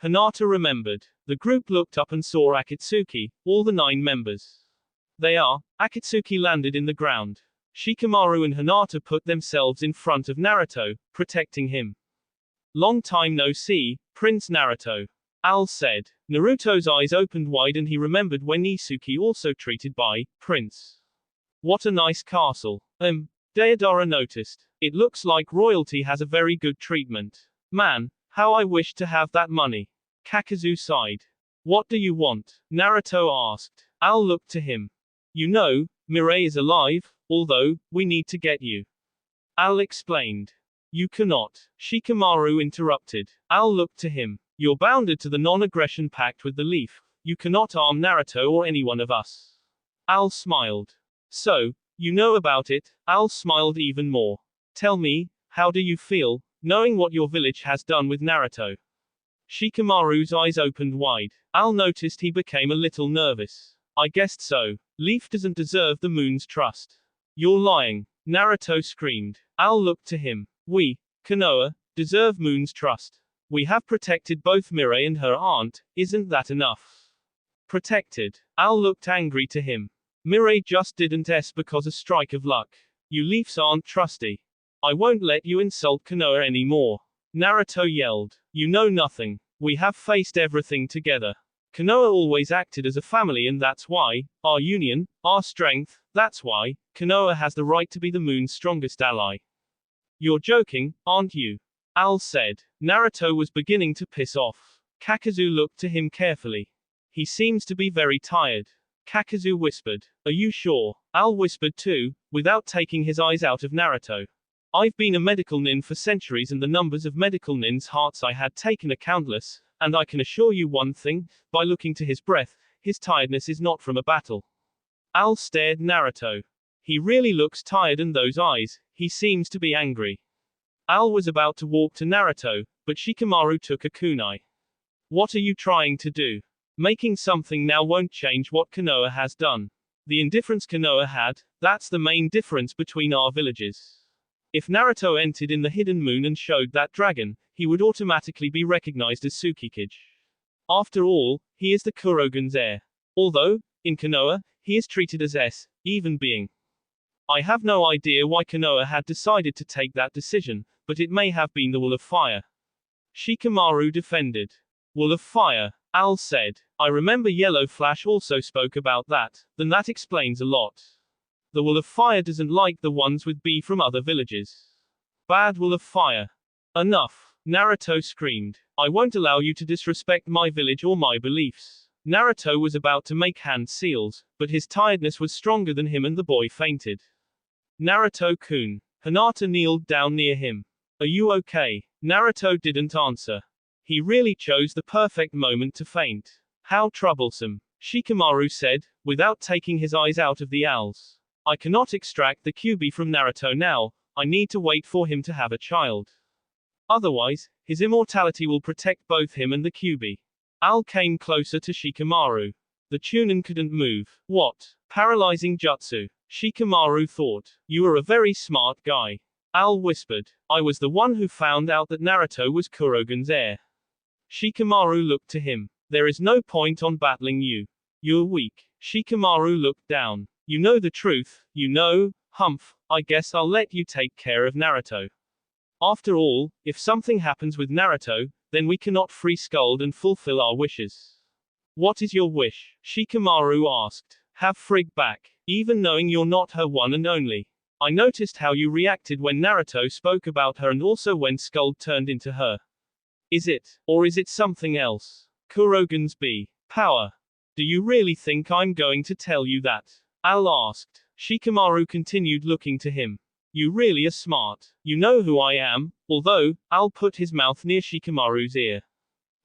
Hinata remembered. The group looked up and saw Akatsuki, all the 9 members. They are. Akatsuki landed in the ground. Shikamaru and Hinata put themselves in front of Naruto, protecting him. Long time no see, Prince Naruto. Al said. Naruto's eyes opened wide and he remembered when Isuki also treated by Prince. What a nice castle. Deidara noticed. It looks like royalty has a very good treatment. Man, how I wish to have that money. Kakazu sighed. What do you want? Naruto asked. Al looked to him. You know, Mirai is alive, although, we need to get you. Al explained. You cannot. Shikamaru interrupted. Al looked to him. You're bounded to the non-aggression pact with the leaf. You cannot harm Naruto or any one of us. Al smiled. So, you know about it? Al smiled even more. Tell me, how do you feel, knowing what your village has done with Naruto? Shikamaru's eyes opened wide. Al noticed he became a little nervous. I guessed so. Leaf doesn't deserve the moon's trust. You're lying. Naruto screamed. Al looked to him. We, Konoha, deserve moon's trust. We have protected both Mirai and her aunt, isn't that enough? Protected. Al looked angry to him. Mirai just didn't because a strike of luck. You leafs aren't trusty. I won't let you insult Konoha anymore. Naruto yelled. You know nothing. We have faced everything together. Konoha always acted as a family and that's why, our union, our strength, that's why, Konoha has the right to be the moon's strongest ally. You're joking, aren't you? Al said. Naruto was beginning to piss off. Kakazu looked to him carefully. He seems to be very tired. Kakazu whispered. Are you sure? Al whispered too, without taking his eyes out of Naruto. I've been a medical nin for centuries and the numbers of medical nins' hearts I had taken are countless, and I can assure you one thing, by looking to his breath, his tiredness is not from a battle. Al stared Naruto. He really looks tired and those eyes, he seems to be angry. Al was about to walk to Naruto, but Shikamaru took a kunai. What are you trying to do? Making something now won't change what Konoha has done. The indifference Konoha had, that's the main difference between our villages. If Naruto entered in the hidden moon and showed that dragon, he would automatically be recognized as Tsukikage. After all, he is the Kurogen's heir. Although, in Konoha, he is treated as even being. I have no idea why Konoha had decided to take that decision, but it may have been the Wall of Fire. Shikamaru defended. Wall of Fire, Al said. I remember Yellow Flash also spoke about that, then that explains a lot. The Wall of Fire doesn't like the ones with B from other villages. Bad Wall of Fire. Enough, Naruto screamed. I won't allow you to disrespect my village or my beliefs. Naruto was about to make hand seals, but his tiredness was stronger than him and the boy fainted. Naruto-kun. Hinata kneeled down near him. Are you okay? Naruto didn't answer. He really chose the perfect moment to faint. How troublesome. Shikamaru said, without taking his eyes out of the owl's. I cannot extract the Kyuubi from Naruto now, I need to wait for him to have a child. Otherwise, his immortality will protect both him and the Kyuubi. Owl came closer to Shikamaru. The Chunin couldn't move. What? Paralyzing jutsu. Shikamaru thought. You are a very smart guy. Owl whispered. I was the one who found out that Naruto was Kurogen's heir. Shikamaru looked to him. There is no point on battling you. You're weak. Shikamaru looked down. You know the truth, you know, Humph, I guess I'll let you take care of Naruto. After all, if something happens with Naruto, then we cannot free Skuld and fulfill our wishes. What is your wish? Shikamaru asked. Have Frigg back, even knowing you're not her one and only. I noticed how you reacted when Naruto spoke about her and also when Skuld turned into her. Is it, or is it something else? Kurogen's power. Do you really think I'm going to tell you that? Owl asked. Shikamaru continued looking to him. You really are smart. You know who I am, although, Owl put his mouth near Shikamaru's ear.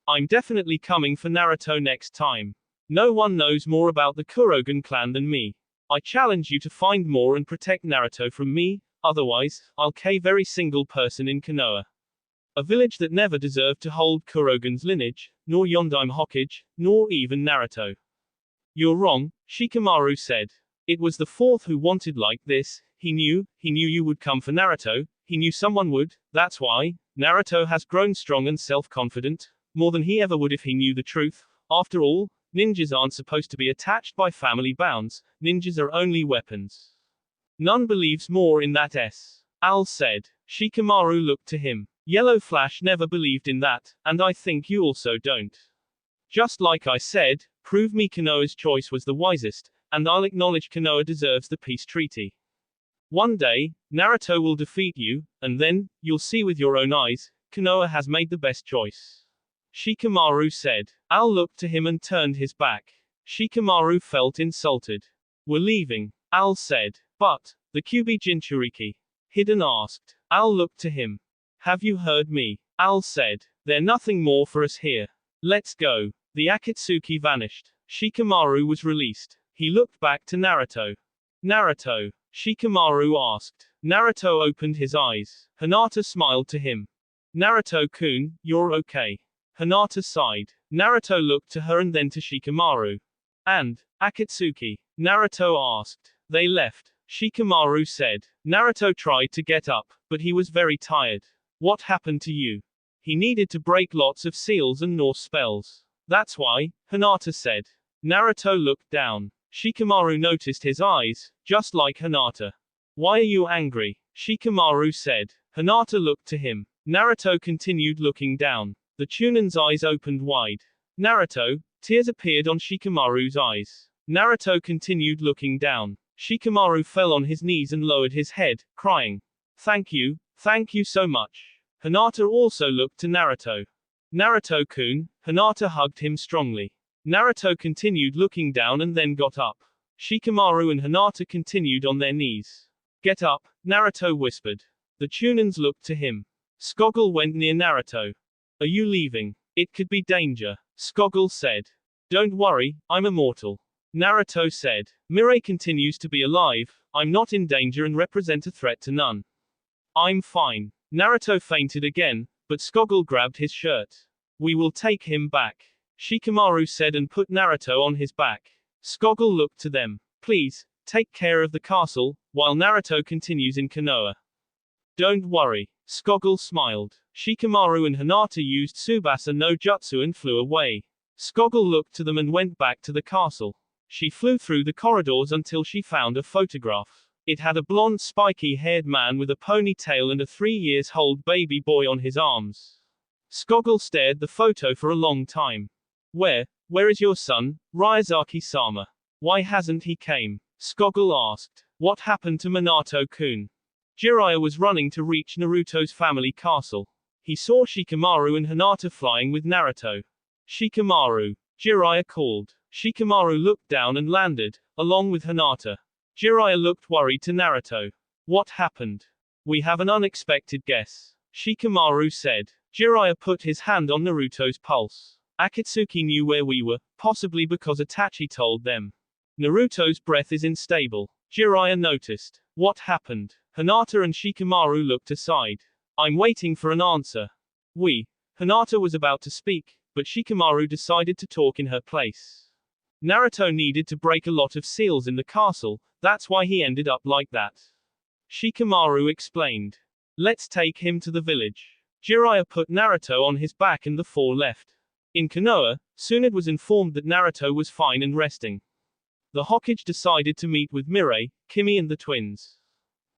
I'm definitely coming for Naruto next time. No one knows more about the Kurogen clan than me. I challenge you to find more and protect Naruto from me, otherwise, I'll kill every single person in Konoha. A village that never deserved to hold Kurogen's lineage, nor Yondaime Hokage, nor even Naruto. You're wrong, Shikamaru said. It was the fourth who wanted like this, he knew you would come for Naruto, he knew someone would, that's why, Naruto has grown strong and self-confident, more than he ever would if he knew the truth. After all, ninjas aren't supposed to be attached by family bounds, ninjas are only weapons. None believes more in that Owl said. Shikamaru looked to him. Yellow Flash never believed in that, and I think you also don't. Just like I said, prove me Konoha's choice was the wisest, and I'll acknowledge Konoha deserves the peace treaty. One day, Naruto will defeat you, and then, you'll see with your own eyes, Konoha has made the best choice. Shikamaru said. Owl looked to him and turned his back. Shikamaru felt insulted. We're leaving, Owl said. But, the Kyuubi Jinchuriki? Hidden asked. Owl looked to him. Have you heard me? Owl said. There's nothing more for us here. Let's go. The Akatsuki vanished. Shikamaru was released. He looked back to Naruto. Naruto? Shikamaru asked. Naruto opened his eyes. Hinata smiled to him. Naruto-kun, you're okay. Hinata sighed. Naruto looked to her and then to Shikamaru. And, Akatsuki? Naruto asked. They left. Shikamaru said. Naruto tried to get up, but he was very tired. What happened to you? He needed to break lots of seals and Norse spells. That's why, Hinata said. Naruto looked down. Shikamaru noticed his eyes, just like Hinata. Why are you angry? Shikamaru said. Hinata looked to him. Naruto continued looking down. The Chunin's eyes opened wide. Naruto, tears appeared on Shikamaru's eyes. Naruto continued looking down. Shikamaru fell on his knees and lowered his head, crying. Thank you so much. Hinata also looked to Naruto. Naruto-kun, Hinata hugged him strongly. Naruto continued looking down and then got up. Shikamaru and Hinata continued on their knees. Get up, Naruto whispered. The Chunins looked to him. Skogul went near Naruto. Are you leaving? It could be danger. Skogul said. Don't worry, I'm immortal. Naruto said. Mirai continues to be alive, I'm not in danger and represent a threat to none. I'm fine. Naruto fainted again, but Skogul grabbed his shirt. We will take him back. Shikamaru said and put Naruto on his back. Skogul looked to them. Please, take care of the castle, while Naruto continues in Konoha. Don't worry. Skogul smiled. Shikamaru and Hinata used Tsubasa no Jutsu and flew away. Skogul looked to them and went back to the castle. She flew through the corridors until she found a photograph. It had a blonde spiky-haired man with a ponytail and a 3-year-old baby boy on his arms. Skogul stared the photo for a long time. Where is your son, Ryazaki-sama? Why hasn't he came? Skogul asked. What happened to Minato-kun? Jiraiya was running to reach Naruto's family castle. He saw Shikamaru and Hinata flying with Naruto. Shikamaru. Jiraiya called. Shikamaru looked down and landed, along with Hinata. Jiraiya looked worried to Naruto. What happened? We have an unexpected guess. Shikamaru said. Jiraiya put his hand on Naruto's pulse. Akatsuki knew where we were, possibly because Itachi told them. Naruto's breath is unstable. Jiraiya noticed. What happened? Hinata and Shikamaru looked aside. I'm waiting for an answer. Hinata was about to speak, but Shikamaru decided to talk in her place. Naruto needed to break a lot of seals in the castle, that's why he ended up like that. Shikamaru explained. Let's take him to the village. Jiraiya put Naruto on his back and the four left. In Konoha, Tsunade was informed that Naruto was fine and resting. The Hokage decided to meet with Mirai, Kimi and the twins.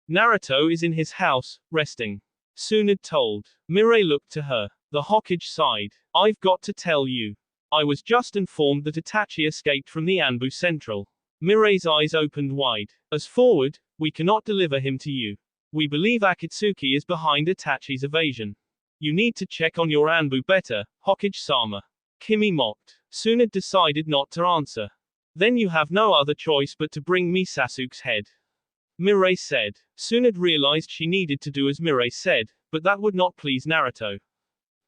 Naruto is in his house, resting. Tsunade told. Mirai looked to her. The Hokage sighed. I've got to tell you. I was just informed that Itachi escaped from the Anbu Central. Mirai's eyes opened wide. As forward, we cannot deliver him to you. We believe Akatsuki is behind Itachi's evasion. You need to check on your Anbu better, Hokage-sama. Kimi mocked. Tsunade decided not to answer. Then you have no other choice but to bring me Sasuke's head. Mirai said. Tsunade realized she needed to do as Mirai said, but that would not please Naruto.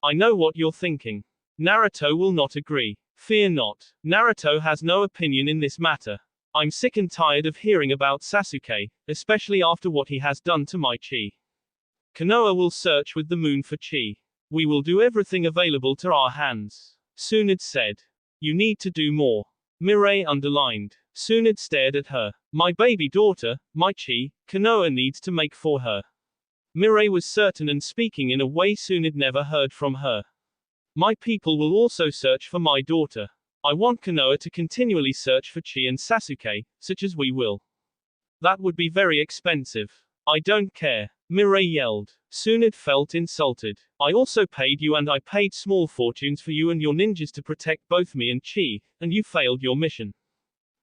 I know what you're thinking. Naruto will not agree. Fear not. Naruto has no opinion in this matter. I'm sick and tired of hearing about Sasuke, especially after what he has done to my chi. Konoha will search with the moon for chi. We will do everything available to our hands. Tsunade said. You need to do more. Mirai underlined. Tsunade stared at her. My baby daughter, my chi, Konoha needs to make for her. Mirai was certain and speaking in a way Tsunade never heard from her. My people will also search for my daughter. I want Konoha to continually search for Chi and Sasuke, such as we will. That would be very expensive. I don't care. Mirai yelled. Tsunade felt insulted. I also paid you and I paid small fortunes for you and your ninjas to protect both me and Chi, and you failed your mission.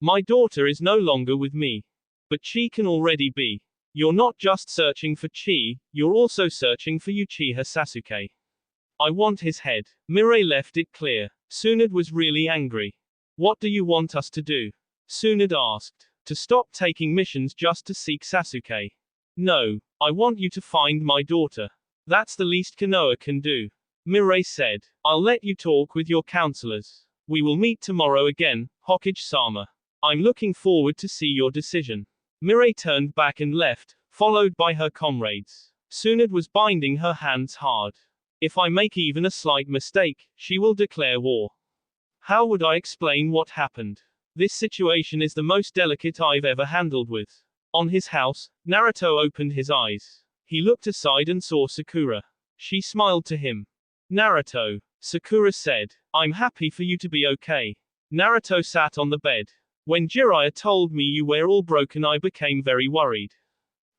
My daughter is no longer with me. But Chi can already be. You're not just searching for Chi, you're also searching for Uchiha Sasuke. I want his head. Mirai left it clear. Tsunade was really angry. What do you want us to do? Tsunade asked. To stop taking missions just to seek Sasuke. No, I want you to find my daughter. That's the least Konoha can do. Mirai said. I'll let you talk with your counselors. We will meet tomorrow again, Hokage-sama. I'm looking forward to see your decision. Mirai turned back and left, followed by her comrades. Tsunade was binding her hands hard. If I make even a slight mistake, she will declare war. How would I explain what happened? This situation is the most delicate I've ever handled with. On his house, Naruto opened his eyes. He looked aside and saw Sakura. She smiled to him. Naruto, Sakura said. I'm happy for you to be okay. Naruto sat on the bed. When Jiraiya told me you were all broken I became very worried.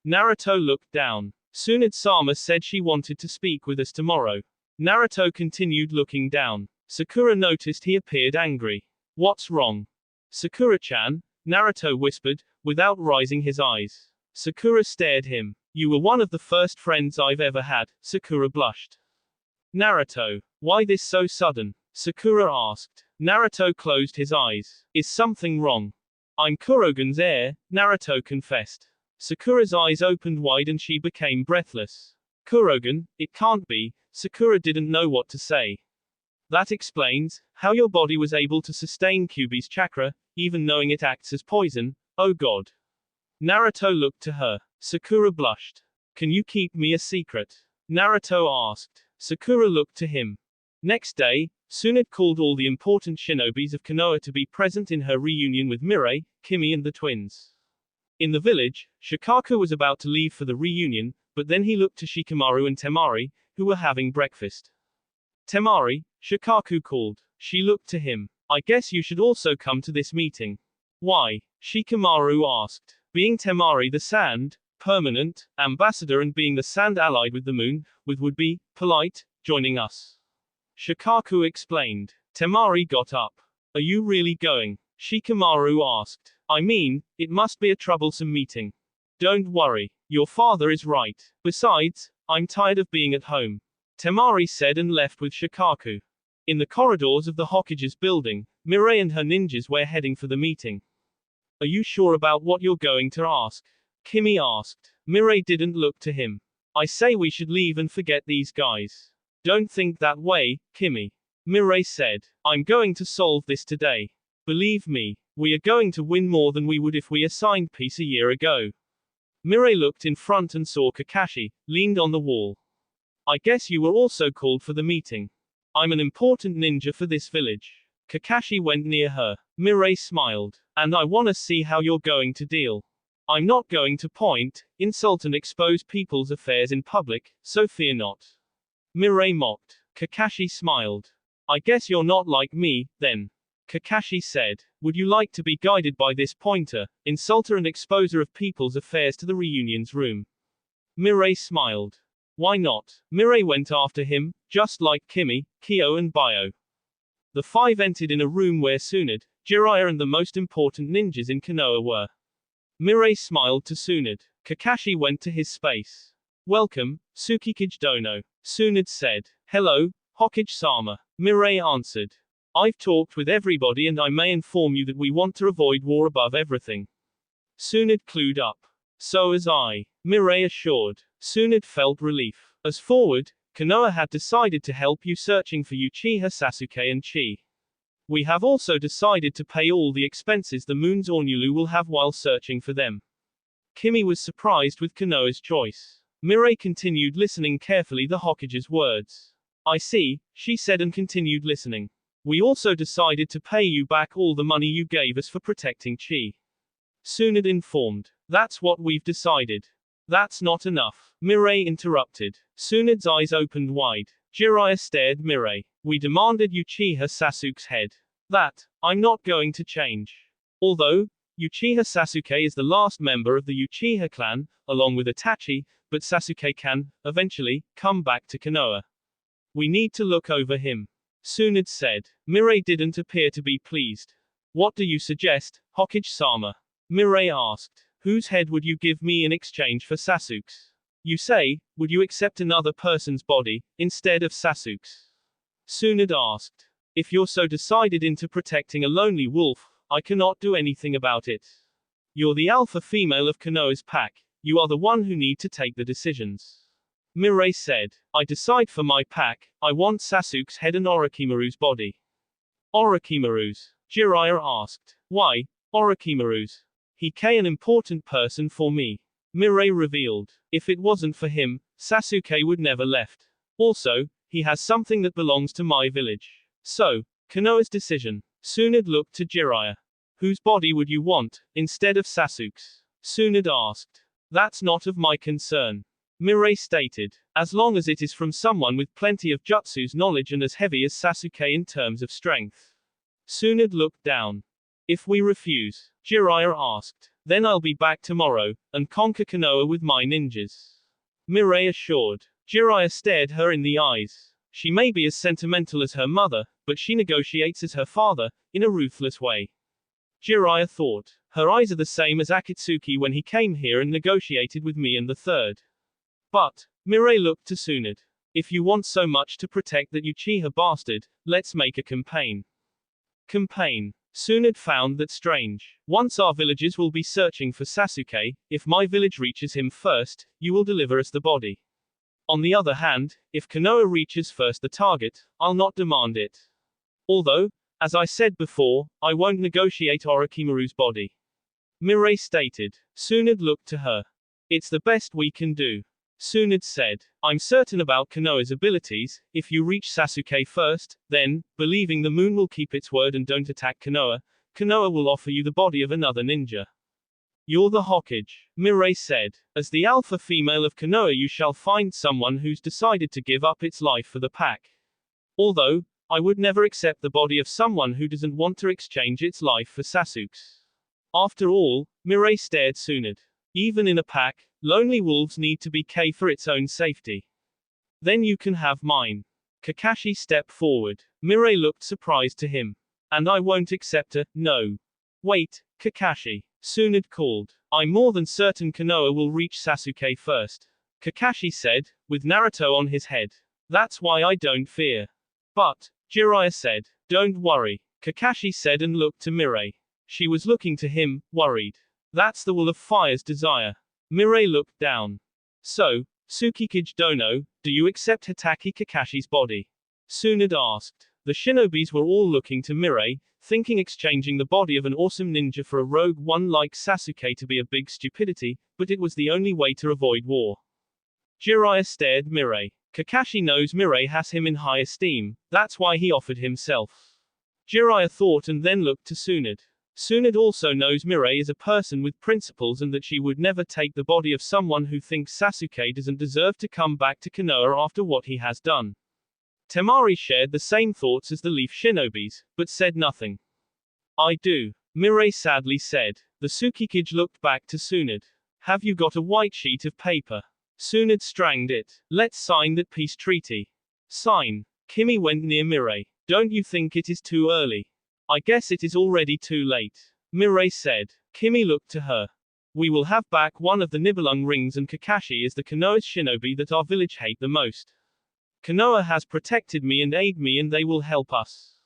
Naruto looked down. Tsunade-sama said she wanted to speak with us tomorrow. Naruto continued looking down. Sakura noticed he appeared angry. What's wrong? Sakura-chan, Naruto whispered, without raising his eyes. Sakura stared him. You were one of the first friends I've ever had, Sakura blushed. Naruto, why this so sudden? Sakura asked. Naruto closed his eyes. Is something wrong? I'm Kurogen's heir, Naruto confessed. Sakura's eyes opened wide and she became breathless. Kurogen, it can't be. Sakura didn't know what to say. That explains how your body was able to sustain Kyuubi's chakra, even knowing it acts as poison. Oh god. Naruto looked to her. Sakura blushed. Can you keep me a secret? Naruto asked. Sakura looked to him. Next day, Tsunade called all the important shinobis of Konoha to be present in her reunion with Mirai, Kimi and the twins. In the village, Shikaku was about to leave for the reunion, but then he looked to Shikamaru and Temari, who were having breakfast. Temari, Shikaku called. She looked to him. I guess you should also come to this meeting. Why? Shikamaru asked. Being Temari the Sand, permanent, ambassador and being the Sand allied with the moon, would be, polite, joining us. Shikaku explained. Temari got up. Are you really going? Shikamaru asked. I mean, it must be a troublesome meeting. Don't worry. Your father is right. Besides, I'm tired of being at home. Temari said and left with Shikaku. In the corridors of the Hokage's building, Mirai and her ninjas were heading for the meeting. Are you sure about what you're going to ask? Kimi asked. Mirai didn't look to him. I say we should leave and forget these guys. Don't think that way, Kimi. Mirai said. I'm going to solve this today. Believe me. We are going to win more than we would if we assigned peace a year ago. Mirai looked in front and saw Kakashi, leaned on the wall. I guess you were also called for the meeting. I'm an important ninja for this village. Kakashi went near her. Mirai smiled. And I wanna see how you're going to deal. I'm not going to point, insult and expose people's affairs in public, so fear not. Mirai mocked. Kakashi smiled. I guess you're not like me, then. Kakashi said. Would you like to be guided by this pointer, insulter and exposer of people's affairs to the reunion's room? Mirai smiled. Why not? Mirai went after him, just like Kimi, Kyo and Bio. The five entered in a room where Tsunade, Jiraiya and the most important ninjas in Konoha were. Mirai smiled to Tsunade. Kakashi went to his space. Welcome, Tsukikage Dono. Tsunade said. Hello, Hokage-sama. Mirai answered. I've talked with everybody and I may inform you that we want to avoid war above everything. Tsunade clued up. So as I. Mirai assured. Tsunade felt relief. As forward, Konoha had decided to help you searching for Uchiha Sasuke and Chi. We have also decided to pay all the expenses the Moon's Ornulu will have while searching for them. Kimi was surprised with Konoha's choice. Mirai continued listening carefully the Hokage's words. I see, she said and continued listening. We also decided to pay you back all the money you gave us for protecting Chi. Tsunade informed. That's what we've decided. That's not enough. Mirai interrupted. Tsunade's eyes opened wide. Jiraiya stared Mirai. We demanded Uchiha Sasuke's head. That, I'm not going to change. Although, Uchiha Sasuke is the last member of the Uchiha clan, along with Itachi, but Sasuke can, eventually, come back to Konoha. We need to look over him. Tsunade said. Mirai didn't appear to be pleased. What do you suggest, Hokage-sama? Mirai asked. Whose head would you give me in exchange for Sasuke's? You say, would you accept another person's body, instead of Sasuke's? Tsunade asked. If you're so decided into protecting a lonely wolf, I cannot do anything about it. You're the alpha female of Konoha's pack, you are the one who need to take the decisions. Mirai said. I decide for my pack, I want Sasuke's head and Orochimaru's body. Orochimaru's? Jiraiya asked. Why, Orochimaru's? He's an important person for me. Mirai revealed. If it wasn't for him, Sasuke would never left. Also, he has something that belongs to my village. So, Konoha's decision. Tsunade looked to Jiraiya. Whose body would you want, instead of Sasuke's? Tsunade asked. That's not of my concern. Mirai stated. As long as it is from someone with plenty of jutsu's knowledge and as heavy as Sasuke in terms of strength. Tsunade looked down. If we refuse, Jiraiya asked, then I'll be back tomorrow, and conquer Konoha with my ninjas. Mirai assured. Jiraiya stared her in the eyes. She may be as sentimental as her mother, but she negotiates as her father, in a ruthless way. Jiraiya thought. Her eyes are the same as Akatsuki when he came here and negotiated with me and the third. But, Mirai looked to Tsunade. If you want so much to protect that Uchiha bastard, let's make a campaign. Campaign. Tsunade found that strange. Once our villages will be searching for Sasuke, if my village reaches him first, you will deliver us the body. On the other hand, if Konoha reaches first the target, I'll not demand it. Although, as I said before, I won't negotiate Orochimaru's body. Mirai stated. Tsunade looked to her. It's the best we can do. Tsunade said. I'm certain about Konoha's abilities, if you reach Sasuke first, then, believing the moon will keep its word and don't attack Konoha, Konoha will offer you the body of another ninja. You're the Hokage, Mirai said. As the alpha female of Konoha you shall find someone who's decided to give up its life for the pack. Although, I would never accept the body of someone who doesn't want to exchange its life for Sasuke's. After all, Mirai stared Tsunade. Even in a pack, lonely wolves need to be killed for its own safety. Then you can have mine. Kakashi stepped forward. Mirai looked surprised to him. And I won't accept a, no. Wait, Kakashi. Tsunade called. I'm more than certain Konoha will reach Sasuke first. Kakashi said, with Naruto on his head. That's why I don't fear. But, Jiraiya said, don't worry. Kakashi said and looked to Mirai. She was looking to him, worried. That's the Will of Fire's desire. Mirai looked down. So, Tsukikage Dono, do you accept Hitaki Kakashi's body? Tsunade asked. The shinobis were all looking to Mirai, thinking exchanging the body of an awesome ninja for a rogue one like Sasuke to be a big stupidity, but it was the only way to avoid war. Jiraiya stared Mirai. Kakashi knows Mirai has him in high esteem, that's why he offered himself. Jiraiya thought and then looked to Tsunade. Tsunade also knows Mirai is a person with principles and that she would never take the body of someone who thinks Sasuke doesn't deserve to come back to Konoha after what he has done. Temari shared the same thoughts as the Leaf Shinobis, but said nothing. I do. Mirai sadly said. The Tsukikage looked back to Tsunade. Have you got a white sheet of paper? Tsunade stranged it. Let's sign that peace treaty. Sign. Kimi went near Mirai. Don't you think it is too early? I guess it is already too late. Mirai said. Kimi looked to her. We will have back one of the Nibelung rings and Kakashi is the Konoha's shinobi that our village hate the most. Konoha has protected me and aid me and they will help us.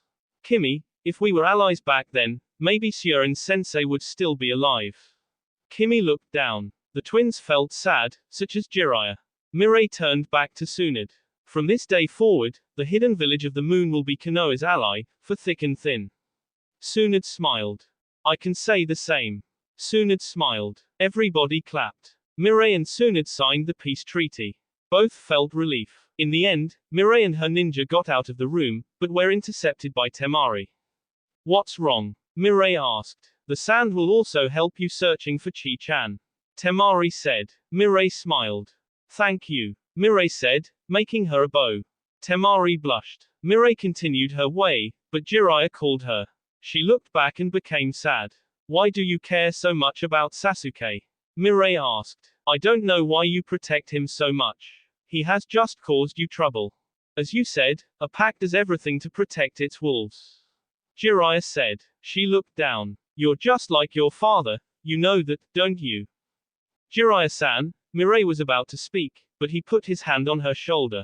Kimi, if we were allies back then, maybe Shuren sensei would still be alive. Kimi looked down. The twins felt sad, such as Jiraiya. Mirai turned back to Tsunade. From this day forward, the hidden village of the moon will be Konoha's ally, for thick and thin. Tsunade smiled. I can say the same. Tsunade smiled. Everybody clapped. Mirai and Tsunade signed the peace treaty. Both felt relief. In the end, Mirai and her ninja got out of the room, but were intercepted by Temari. What's wrong? Mirai asked. The sand will also help you searching for Chi-chan. Temari said. Mirai smiled. Thank you. Mirai said, making her a bow. Temari blushed. Mirai continued her way, but Jiraiya called her. She looked back and became sad. Why do you care so much about Sasuke? Mirai asked. I don't know why you protect him so much. He has just caused you trouble. As you said, a pack does everything to protect its wolves. Jiraiya said. She looked down. You're just like your father, you know that, don't you? Jiraiya-san, Mirai was about to speak, but he put his hand on her shoulder.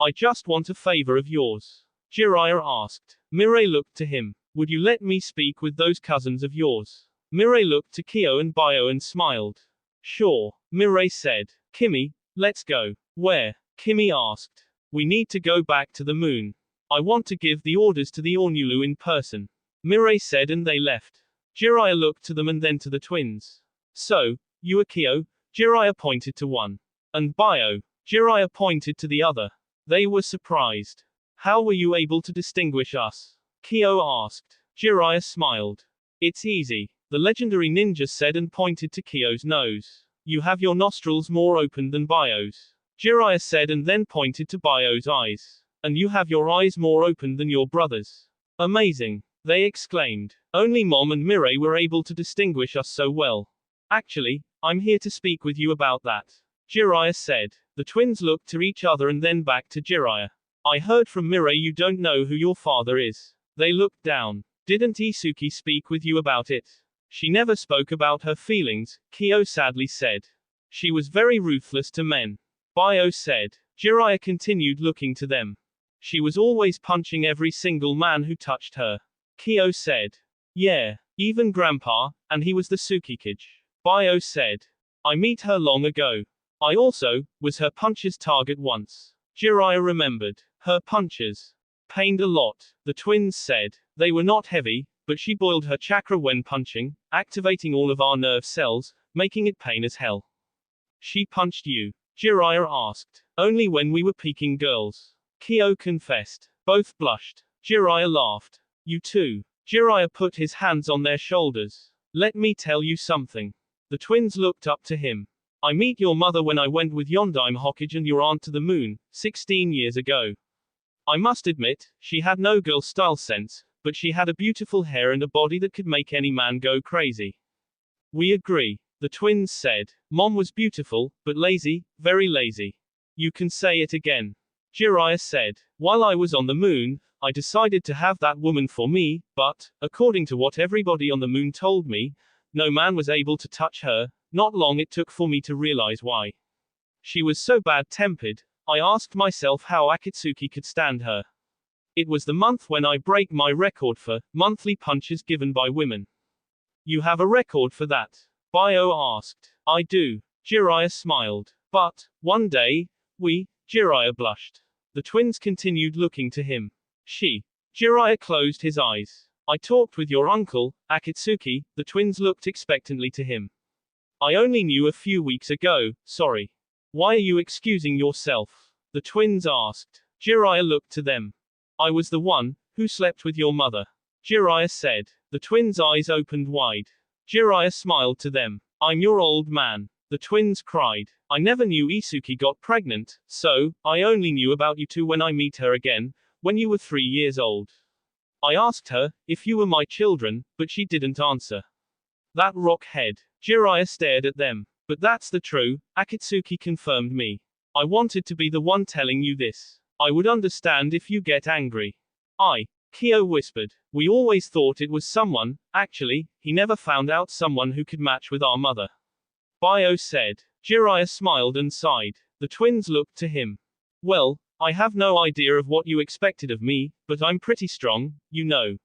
I just want a favor of yours. Jiraiya asked. Mirai looked to him. Would you let me speak with those cousins of yours? Mirai looked to Kyo and Bio and smiled. Sure. Mirai said. Kimi, let's go. Where? Kimi asked. We need to go back to the moon. I want to give the orders to the Ornulu in person. Mirai said and they left. Jiraiya looked to them and then to the twins. So, you are Kyo? Jiraiya pointed to one. And Bio? Jiraiya pointed to the other. They were surprised. How were you able to distinguish us? Kyo asked. Jiraiya smiled. It's easy. The legendary ninja said and pointed to Kyo's nose. You have your nostrils more open than Bio's. Jiraiya said and then pointed to Bio's eyes. And you have your eyes more open than your brother's. Amazing. They exclaimed. Only Mom and Mirai were able to distinguish us so well. Actually, I'm here to speak with you about that. Jiraiya said. The twins looked to each other and then back to Jiraiya. I heard from Mirai you don't know who your father is. They looked down. Didn't Isuki speak with you about it? She never spoke about her feelings, Kyo sadly said. She was very ruthless to men. Bio said. Jiraiya continued looking to them. She was always punching every single man who touched her. Kyo said. Yeah, even Grandpa, and he was the Tsukikage. Bio said. I met her long ago. I also was her puncher's target once. Jiraiya remembered. Her punches pained a lot. The twins said. They were not heavy, but she boiled her chakra when punching, activating all of our nerve cells, making it pain as hell. She punched you? Jiraiya asked. Only when we were Peking girls. Kyo confessed. Both blushed. Jiraiya laughed. You too. Jiraiya put his hands on their shoulders. Let me tell you something. The twins looked up to him. I met your mother when I went with Yondaime Hokage and your aunt to the moon, 16 years ago. I must admit, she had no girl style sense, but she had a beautiful hair and a body that could make any man go crazy. We agree. The twins said. Mom was beautiful, but lazy, very lazy. You can say it again. Jiraiya said. While I was on the moon, I decided to have that woman for me, but, according to what everybody on the moon told me, no man was able to touch her. Not long it took for me to realize why. She was so bad-tempered, I asked myself how Akatsuki could stand her. It was the month when I break my record for monthly punches given by women. You have a record for that? Bio asked. I do. Jiraiya smiled. But, one day, Jiraiya blushed. The twins continued looking to him. Jiraiya closed his eyes. I talked with your uncle, Akatsuki. The twins looked expectantly to him. I only knew a few weeks ago, sorry. Why are you excusing yourself? The twins asked. Jiraiya looked to them. I was the one who slept with your mother. Jiraiya said. The twins' eyes opened wide. Jiraiya smiled to them. I'm your old man. The twins cried. I never knew Isuki got pregnant, so, I only knew about you two when I meet her again, when you were 3 years old. I asked her if you were my children, but she didn't answer. That rock head. Jiraiya stared at them. But that's the true, Akatsuki confirmed me. I wanted to be the one telling you this. I would understand if you get angry. Kyo whispered. We always thought it was someone, actually, he never found out someone who could match with our mother. Bio said. Jiraiya smiled and sighed. The twins looked to him. Well, I have no idea of what you expected of me, but I'm pretty strong, you know.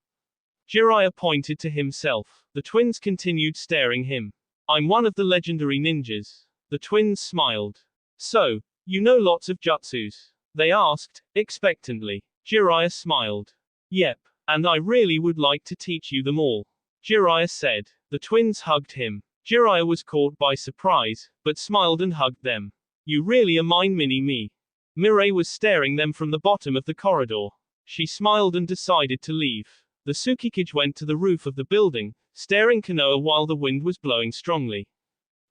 Jiraiya pointed to himself. The twins continued staring him. I'm one of the legendary ninjas. The twins smiled. So, you know lots of jutsus? They asked, expectantly. Jiraiya smiled. Yep, and I really would like to teach you them all. Jiraiya said. The twins hugged him. Jiraiya was caught by surprise, but smiled and hugged them. You really are mine mini-me. Mirai was staring them from the bottom of the corridor. She smiled and decided to leave. The Tsukikage went to the roof of the building, staring Konoha while the wind was blowing strongly.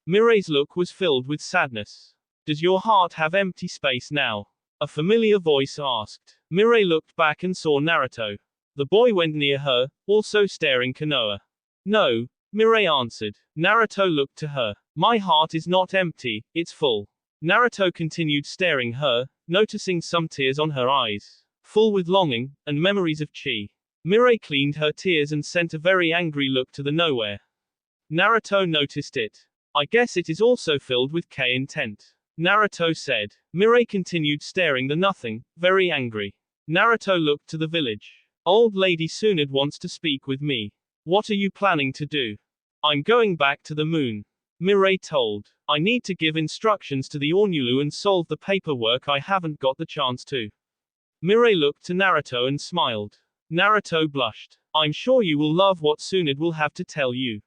Mirai's look was filled with sadness. Does your heart have empty space now? A familiar voice asked. Mirai looked back and saw Naruto. The boy went near her, also staring Konoha. No, Mirai answered. Naruto looked to her. My heart is not empty, it's full. Naruto continued staring her, noticing some tears on her eyes, full with longing, and memories of chi. Mirai cleaned her tears and sent a very angry look to the nowhere. Naruto noticed it. I guess it is also filled with K intent. Naruto said. Mirai continued staring the nothing, very angry. Naruto looked to the village. Old Lady Tsunade wants to speak with me. What are you planning to do? I'm going back to the moon. Mirai told. I need to give instructions to the Ornulu and solve the paperwork I haven't got the chance to. Mirai looked to Naruto and smiled. Naruto blushed. I'm sure you will love what Tsunade will have to tell you.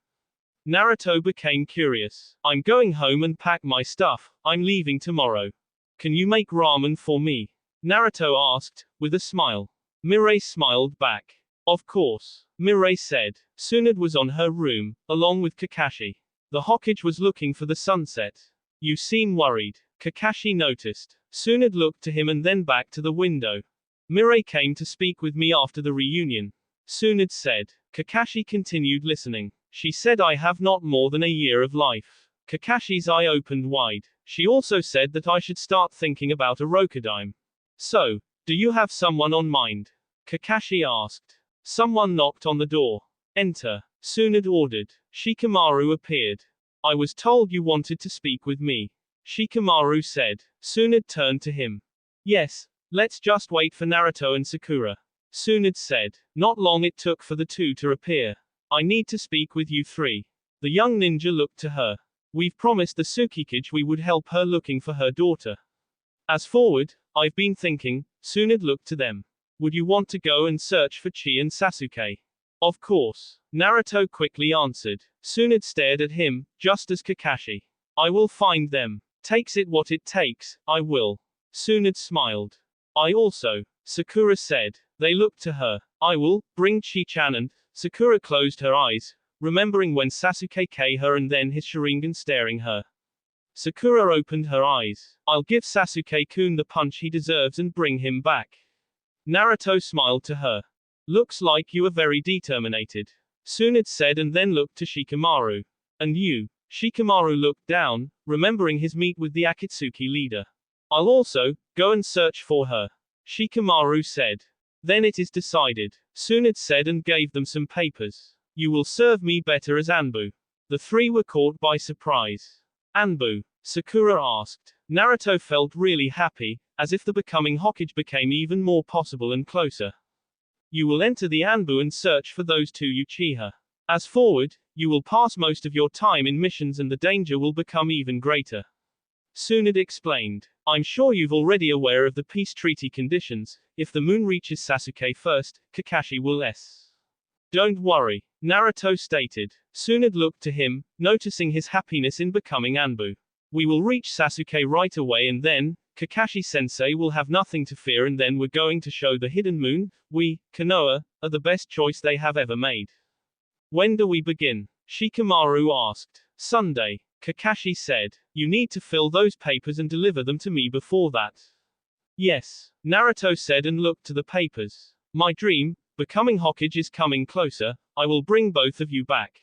Naruto became curious. I'm going home and pack my stuff, I'm leaving tomorrow. Can you make ramen for me? Naruto asked, with a smile. Mirai smiled back. Of course. Mirai said. Tsunade was on her room, along with Kakashi. The Hokage was looking for the sunset. You seem worried. Kakashi noticed. Tsunade looked to him and then back to the window. Mirai came to speak with me after the reunion. Tsunade said. Kakashi continued listening. She said I have not more than a year of life. Kakashi's eye opened wide. She also said that I should start thinking about a Rokudaime. So, do you have someone on mind? Kakashi asked. Someone knocked on the door. Enter. Tsunade ordered. Shikamaru appeared. I was told you wanted to speak with me. Shikamaru said. Tsunade turned to him. Yes, let's just wait for Naruto and Sakura. Tsunade said. Not long it took for the two to appear. I need to speak with you three. The young ninja looked to her. We've promised the Tsukikage we would help her looking for her daughter. As forward, I've been thinking, Tsunade looked to them. Would you want to go and search for Chi and Sasuke? Of course. Naruto quickly answered. Tsunade stared at him, just as Kakashi. I will find them. Takes it what it takes, I will. Tsunade smiled. I also. Sakura said. They looked to her. I will bring Chi-chan and Sakura closed her eyes, remembering when Sasuke K her and then his Sharingan staring her. Sakura opened her eyes. I'll give Sasuke-kun the punch he deserves and bring him back. Naruto smiled to her. Looks like you are very determined. Tsunade said and then looked to Shikamaru. And you? Shikamaru looked down, remembering his meet with the Akatsuki leader. I'll also go and search for her. Shikamaru said. Then it is decided. Tsunade said and gave them some papers. You will serve me better as Anbu. The three were caught by surprise. Anbu? Sakura asked. Naruto felt really happy, as if the becoming Hokage became even more possible and closer. You will enter the Anbu and search for those two Uchiha. As forward, you will pass most of your time in missions and the danger will become even greater. Tsunade explained. I'm sure you've already aware of the peace treaty conditions. If the moon reaches Sasuke first, Kakashi will s. Don't worry, Naruto stated. Tsunade looked to him, noticing his happiness in becoming Anbu. We will reach Sasuke right away and then, Kakashi-sensei will have nothing to fear and then we're going to show the hidden moon, we, Konoha, are the best choice they have ever made. When do we begin? Shikamaru asked. Sunday. Kakashi said. You need to fill those papers and deliver them to me before that. Yes, Naruto said and looked to the papers. My dream, becoming Hokage is coming closer, I will bring both of you back.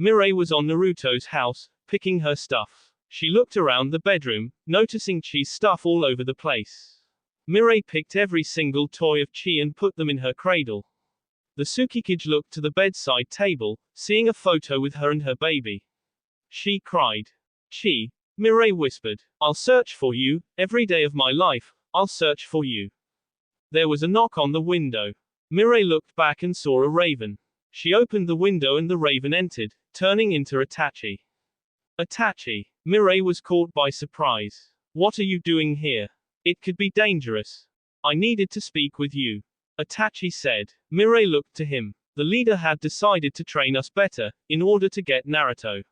Mirai was on Naruto's house, picking her stuff. She looked around the bedroom, noticing Chi's stuff all over the place. Mirai picked every single toy of Chi and put them in her cradle. The Tsukikage looked to the bedside table, seeing a photo with her and her baby. She cried. Chi. Mirai whispered. I'll search for you, every day of my life, I'll search for you. There was a knock on the window. Mirai looked back and saw a raven. She opened the window and the raven entered, turning into Itachi. Itachi. Mirai was caught by surprise. What are you doing here? It could be dangerous. I needed to speak with you. Itachi said. Mirai looked to him. The leader had decided to train us better, in order to get Naruto.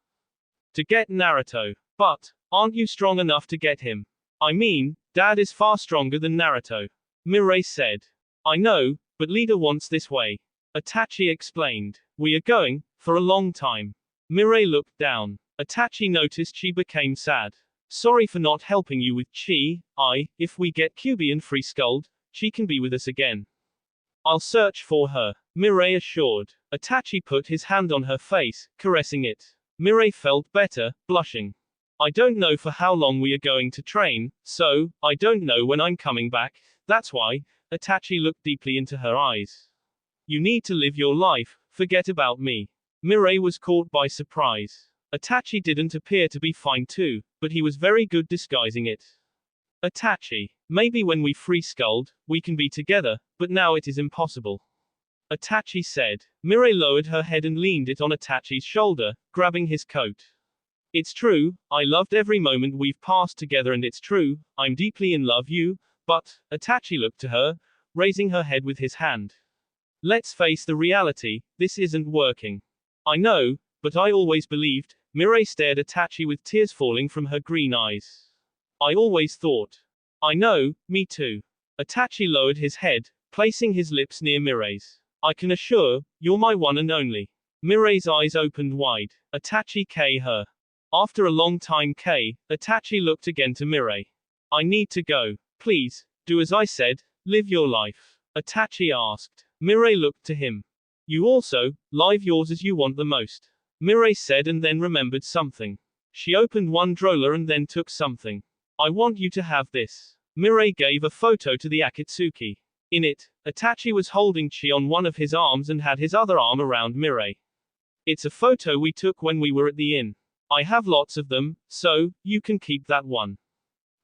To get Naruto. But, aren't you strong enough to get him? I mean, Dad is far stronger than Naruto. Mirai said. I know, but leader wants this way. Itachi explained. We are going, for a long time. Mirai looked down. Itachi noticed she became sad. Sorry for not helping you with Chi, if we get Kyuubi and Free Skull, she can be with us again. I'll search for her, Mirai assured. Itachi put his hand on her face, caressing it. Mirai felt better, blushing. I don't know for how long we are going to train, so, I don't know when I'm coming back, that's why, Itachi looked deeply into her eyes. You need to live your life, forget about me. Mirai was caught by surprise. Itachi didn't appear to be fine too, but he was very good disguising it. Itachi, maybe when we free Skulled, we can be together, but now it is impossible. Itachi said. Mirai lowered her head and leaned it on Itachi's shoulder, grabbing his coat. It's true, I loved every moment we've passed together and it's true, I'm deeply in love you, but, Itachi looked to her, raising her head with his hand. Let's face the reality, this isn't working. I know, but I always believed, Mirai stared at Itachi with tears falling from her green eyes. I always thought. I know, me too. Itachi lowered his head, placing his lips near Mirai's. I can assure, you're my one and only. Mirai's eyes opened wide. Itachi K her. After a long time Itachi looked again to Mirai. I need to go. Please, do as I said, live your life. Itachi asked. Mirai looked to him. You also, live yours as you want the most. Mirai said and then remembered something. She opened one drawer and then took something. I want you to have this. Mirai gave a photo to the Akatsuki. In it, Itachi was holding Chi on one of his arms and had his other arm around Mirai. It's a photo we took when we were at the inn. I have lots of them, so, you can keep that one.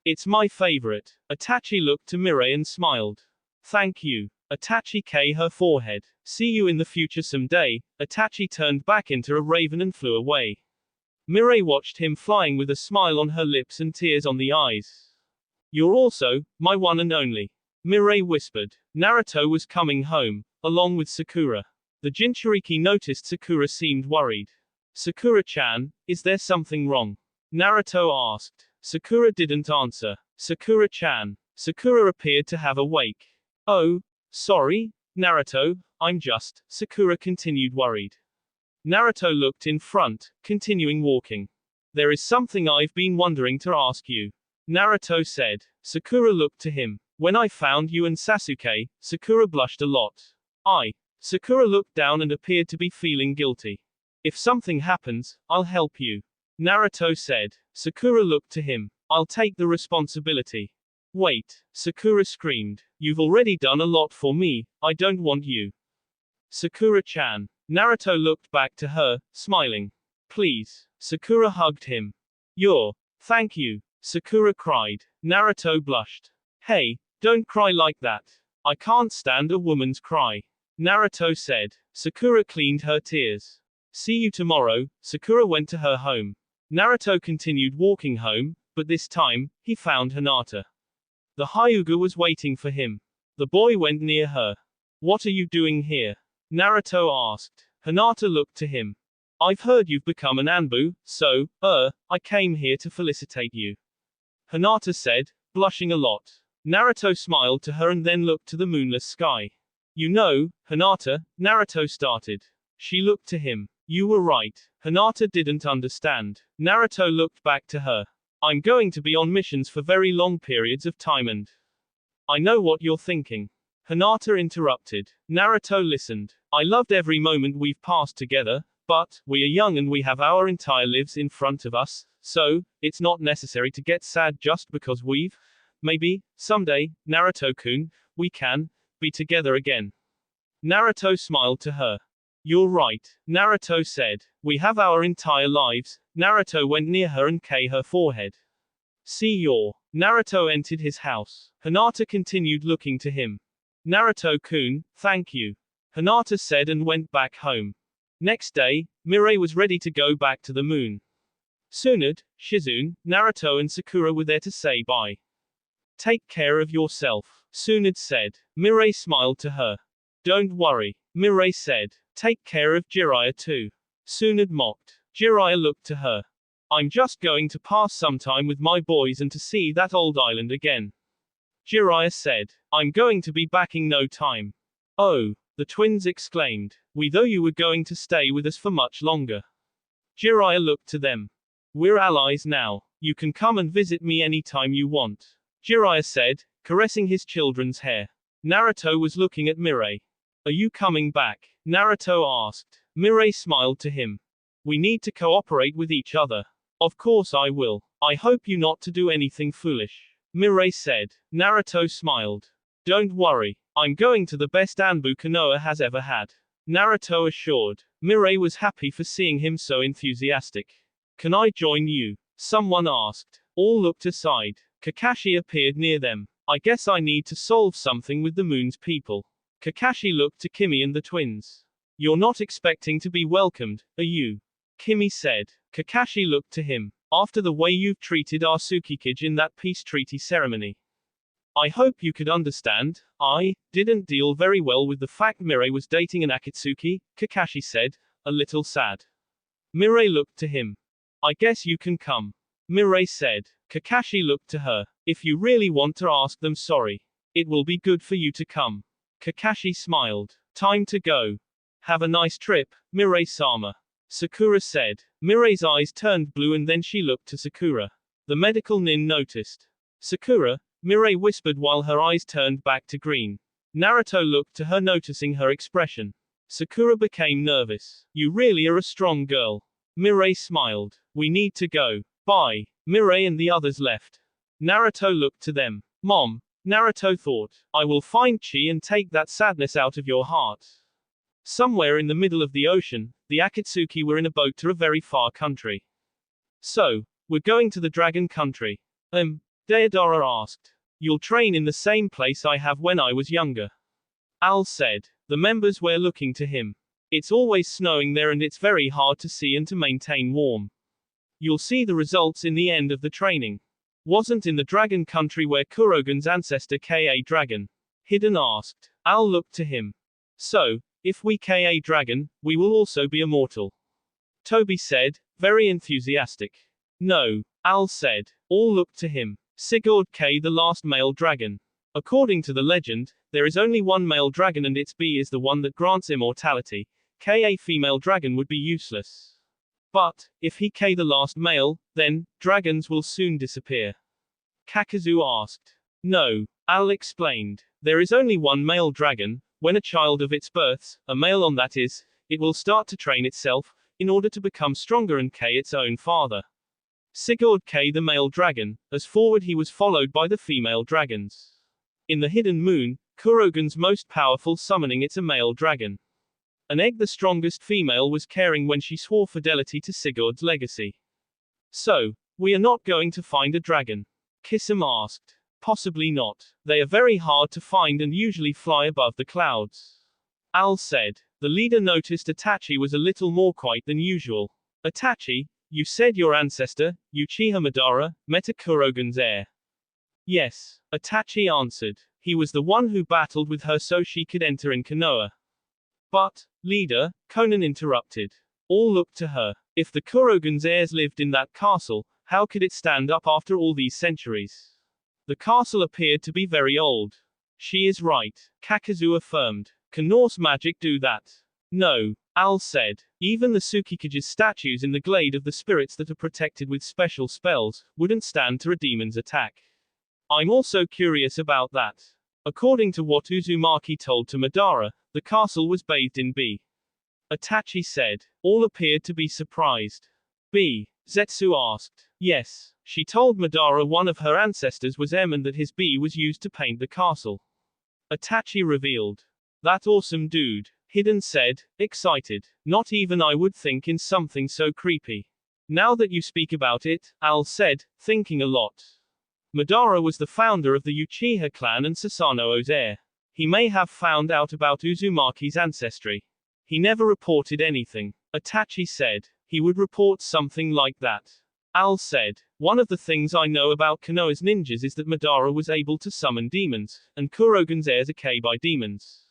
It's my favorite. Itachi looked to Mirai and smiled. Thank you. Itachi K her forehead. See you in the future someday. Itachi turned back into a raven and flew away. Mirai watched him flying with a smile on her lips and tears on the eyes. You're also, my one and only. Mirai whispered. Naruto was coming home, along with Sakura. The Jinchuriki noticed Sakura seemed worried. Sakura-chan, is there something wrong? Naruto asked. Sakura didn't answer. Sakura-chan. Sakura appeared to have a wake. Oh, sorry, Naruto, I'm just, Sakura continued worried. Naruto looked in front, continuing walking. There is something I've been wondering to ask you. Naruto said. Sakura looked to him. When I found you and Sasuke, Sakura blushed a lot. Sakura looked down and appeared to be feeling guilty. If something happens, I'll help you. Naruto said. Sakura looked to him. I'll take the responsibility. Wait, Sakura screamed. You've already done a lot for me, I don't want you. Sakura-chan. Naruto looked back to her, smiling. Please. Sakura hugged him. Thank you. Sakura cried. Naruto blushed. Hey, don't cry like that. I can't stand a woman's cry. Naruto said. Sakura cleaned her tears. See you tomorrow. Sakura went to her home. Naruto continued walking home, But this time, he found Hinata. The Hyuga was waiting for him. The boy went near her. What are you doing here? Naruto asked. Hinata looked to him. I've heard you've become an Anbu, so, I came here to felicitate you. Hinata said, blushing a lot. Naruto smiled to her and then looked to the moonless sky. You know, Hinata, Naruto started. She looked to him. You were right. Hinata didn't understand. Naruto looked back to her. I'm going to be on missions for very long periods of time and I know what you're thinking. Hinata interrupted. Naruto listened. I loved every moment we've passed together, but we are young and we have our entire lives in front of us, so it's not necessary to get sad just because maybe, someday, Naruto-kun, we can be together again. Naruto smiled to her. You're right, Naruto said. We have our entire lives. Naruto went near her and kissed her forehead. See your. Naruto entered his house. Hinata continued looking to him. Naruto-kun, thank you. Hinata said and went back home. Next day, Mirai was ready to go back to the moon. Tsunade, Shizune, Naruto and Sakura were there to say bye. Take care of yourself, Tsunade said. Mirai smiled to her. Don't worry, Mirai said. Take care of Jiraiya too. Tsunade mocked. Jiraiya looked to her. I'm just going to pass some time with my boys and to see that old island again. Jiraiya said. I'm going to be back in no time. Oh, the twins exclaimed. We thought you were going to stay with us for much longer. Jiraiya looked to them. We're allies now. You can come and visit me anytime you want. Jiraiya said, caressing his children's hair. Naruto was looking at Mirai. Are you coming back? Naruto asked. Mirai smiled to him. We need to cooperate with each other. Of course I will. I hope you not to do anything foolish. Mirai said. Naruto smiled. Don't worry. I'm going to the best Anbu Konoha has ever had. Naruto assured. Mirai was happy for seeing him so enthusiastic. Can I join you? Someone asked. All looked aside. Kakashi appeared near them. I guess I need to solve something with the moon's people. Kakashi looked to Kimi and the twins. You're not expecting to be welcomed, are you? Kimi said. Kakashi looked to him. After the way you've treated our Tsukikage in that peace treaty ceremony. I hope you could understand, I didn't deal very well with the fact Mirai was dating an Akatsuki, Kakashi said, a little sad. Mirai looked to him. I guess you can come. Mirai said. Kakashi looked to her. If you really want to ask them sorry, it will be good for you to come. Kakashi smiled. Time to go. Have a nice trip, Mirai-sama. Sakura said. Mirai's eyes turned blue and then she looked to Sakura. The medical nin noticed. Sakura, Mirai whispered while her eyes turned back to green. Naruto looked to her noticing her expression. Sakura became nervous. You really are a strong girl. Mirai smiled. We need to go. Bye. Mirai and the others left. Naruto looked to them. Mom, Naruto thought, I will find Chi and take that sadness out of your heart. Somewhere in the middle of the ocean, the Akatsuki were in a boat to a very far country. So, we're going to the dragon country. Deidara asked. You'll train in the same place I have when I was younger. Al said. The members were looking to him. It's always snowing there and it's very hard to see and to maintain warm. You'll see the results in the end of the training. Wasn't in the dragon country where Kurogen's ancestor Ka dragon? Hidden asked. Al looked to him. So, if we Ka dragon, we will also be immortal. Toby said, very enthusiastic. No, Al said. All looked to him. Sigurd K the last male dragon. According to the legend, there is only one male dragon and its B is the one that grants immortality. Ka female dragon would be useless. But, if he K the last male, then, dragons will soon disappear. Kakazu asked. No, Al explained. There is only one male dragon. When a child of its births, a male on that is, it will start to train itself, in order to become stronger and K its own father. Sigurd K the male dragon, as forward he was followed by the female dragons. In the hidden moon, Kurogen's most powerful summoning it's a male dragon. An egg the strongest female was carrying when she swore fidelity to Sigurd's legacy. So, we are not going to find a dragon? Kisame asked. Possibly not. They are very hard to find and usually fly above the clouds. Al said. The leader noticed Itachi was a little more quiet than usual. Itachi, You said your ancestor, Uchiha Madara, met a Kurogen's heir. Yes, Itachi answered. He was the one who battled with her so she could enter in Konoha. But, leader, Conan interrupted. All looked to her. If the Kurogen's heirs lived in that castle, how could it stand up after all these centuries? The castle appeared to be very old. She is right, Kakazu affirmed. Can Norse magic do that? No, Al said. Even the Tsukikage's statues in the glade of the spirits that are protected with special spells wouldn't stand to a demon's attack. I'm also curious about that. According to what Uzumaki told to Madara, the castle was bathed in B. Itachi said. All appeared to be surprised. B. Zetsu asked. Yes, she told Madara one of her ancestors was M and that his B was used to paint the castle. Itachi revealed. That awesome dude. Hiden said, excited. Not even I would think in something so creepy. Now that you speak about it, Al said, thinking a lot. Madara was the founder of the Uchiha clan and Susanoo's heir. He may have found out about Uzumaki's ancestry. He never reported anything. Itachi said. He would report something like that. Al said. One of the things I know about Konoha's ninjas is that Madara was able to summon demons, and Kurogen's heirs are killed by demons.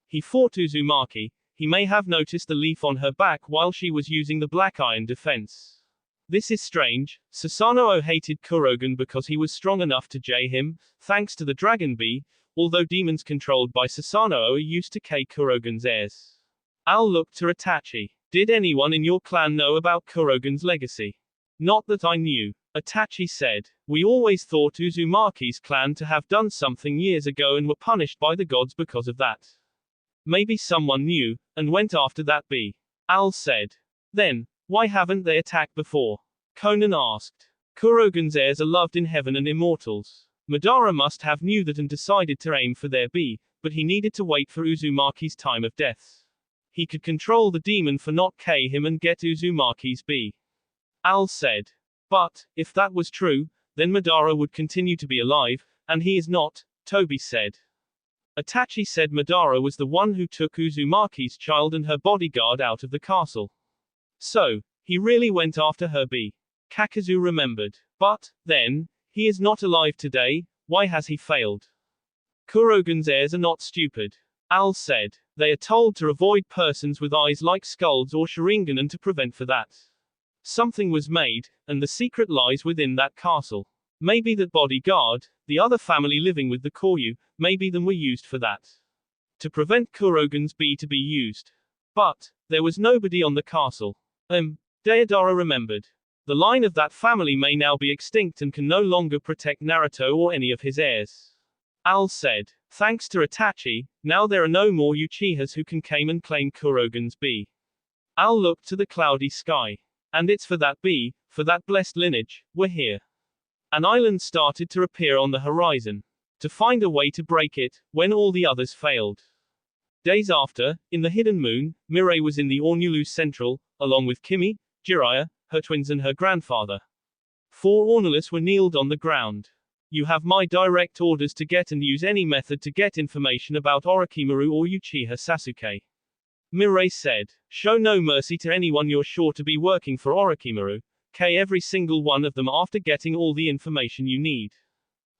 He fought Uzumaki. He may have noticed the leaf on her back while she was using the black iron defense. This is strange. Susanoo hated Kurogen because he was strong enough to J him, thanks to the Dragon Bee, although demons controlled by Susanoo are used to K Kurogen's heirs. Al looked to Itachi. Did anyone in your clan know about Kurogen's legacy? Not that I knew. Itachi said. We always thought Uzumaki's clan to have done something years ago and were punished by the gods because of that. Maybe someone knew, and went after that bee. Al said. Then, why haven't they attacked before? Conan asked. Kurogen's heirs are loved in heaven and immortals. Madara must have knew that and decided to aim for their bee, but he needed to wait for Uzumaki's time of death. He could control the demon for not K him and get Uzumaki's bee. Al said. But, if that was true, then Madara would continue to be alive, and he is not, Toby said. Itachi said Madara was the one who took Uzumaki's child and her bodyguard out of the castle. So, he really went after her bee. Kakazu remembered. But, then, he is not alive today, why has he failed? Kurogen's heirs are not stupid. Al said. They are told to avoid persons with eyes like skulls or Sharingan and to prevent for that. Something was made, and the secret lies within that castle. Maybe that bodyguard, the other family living with the Koryu, maybe them were used for that. To prevent Kurogen's bee to be used. But, there was nobody on the castle. Deidara remembered. The line of that family may now be extinct and can no longer protect Naruto or any of his heirs. Al said. Thanks to Itachi, now there are no more Uchihas who can come and claim Kurogen's bee. Al looked to the cloudy sky. And it's for that bee, for that blessed lineage, we're here. An island started to appear on the horizon. To find a way to break it, when all the others failed. Days after, in the hidden moon, Mirai was in the Ornulu Central, along with Kimi, Jiraiya, her twins and her grandfather. 4 Ornulus were kneeled on the ground. You have my direct orders to get and use any method to get information about Orochimaru or Uchiha Sasuke. Mirai said. Show no mercy to anyone you're sure to be working for Orochimaru. K every single one of them after getting all the information you need.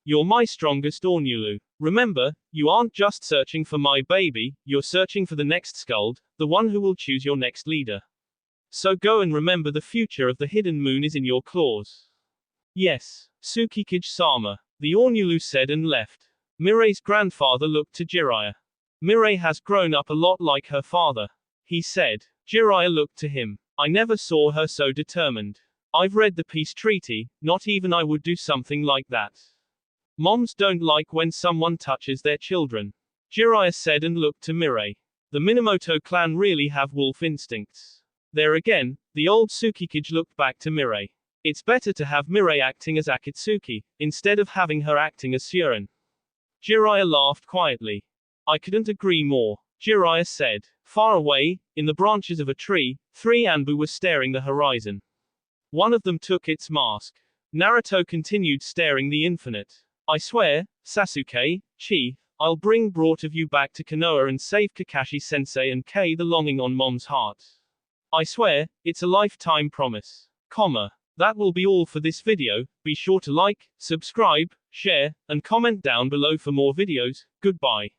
You're my strongest Ornulu. Remember, you aren't just searching for my baby, you're searching for the next Skuld, the one who will choose your next leader. So go and remember the future of the hidden moon is in your claws. Yes, Tsukikage-sama, the Ornulu said and left. Mirai's grandfather looked to Jiraiya. Mirai has grown up a lot like her father. He said. Jiraiya looked to him. I never saw her so determined. I've read the peace treaty, not even I would do something like that. Moms don't like when someone touches their children. Jiraiya said and looked to Mirai. The Minamoto clan really have wolf instincts. There again, the old Tsukikage looked back to Mirai. It's better to have Mirai acting as Akatsuki, instead of having her acting as Surin. Jiraiya laughed quietly. I couldn't agree more. Jiraiya said. Far away, in the branches of a tree, 3 Anbu were staring the horizon. One of them took its mask. Naruto continued staring the infinite. I swear, Sasuke, Chi, I'll brought of you back to Konoha and save Kakashi-sensei and K the longing on Mom's heart. I swear, it's a lifetime promise. That will be all for this video. Be sure to like, subscribe, share, and comment down below for more videos. Goodbye.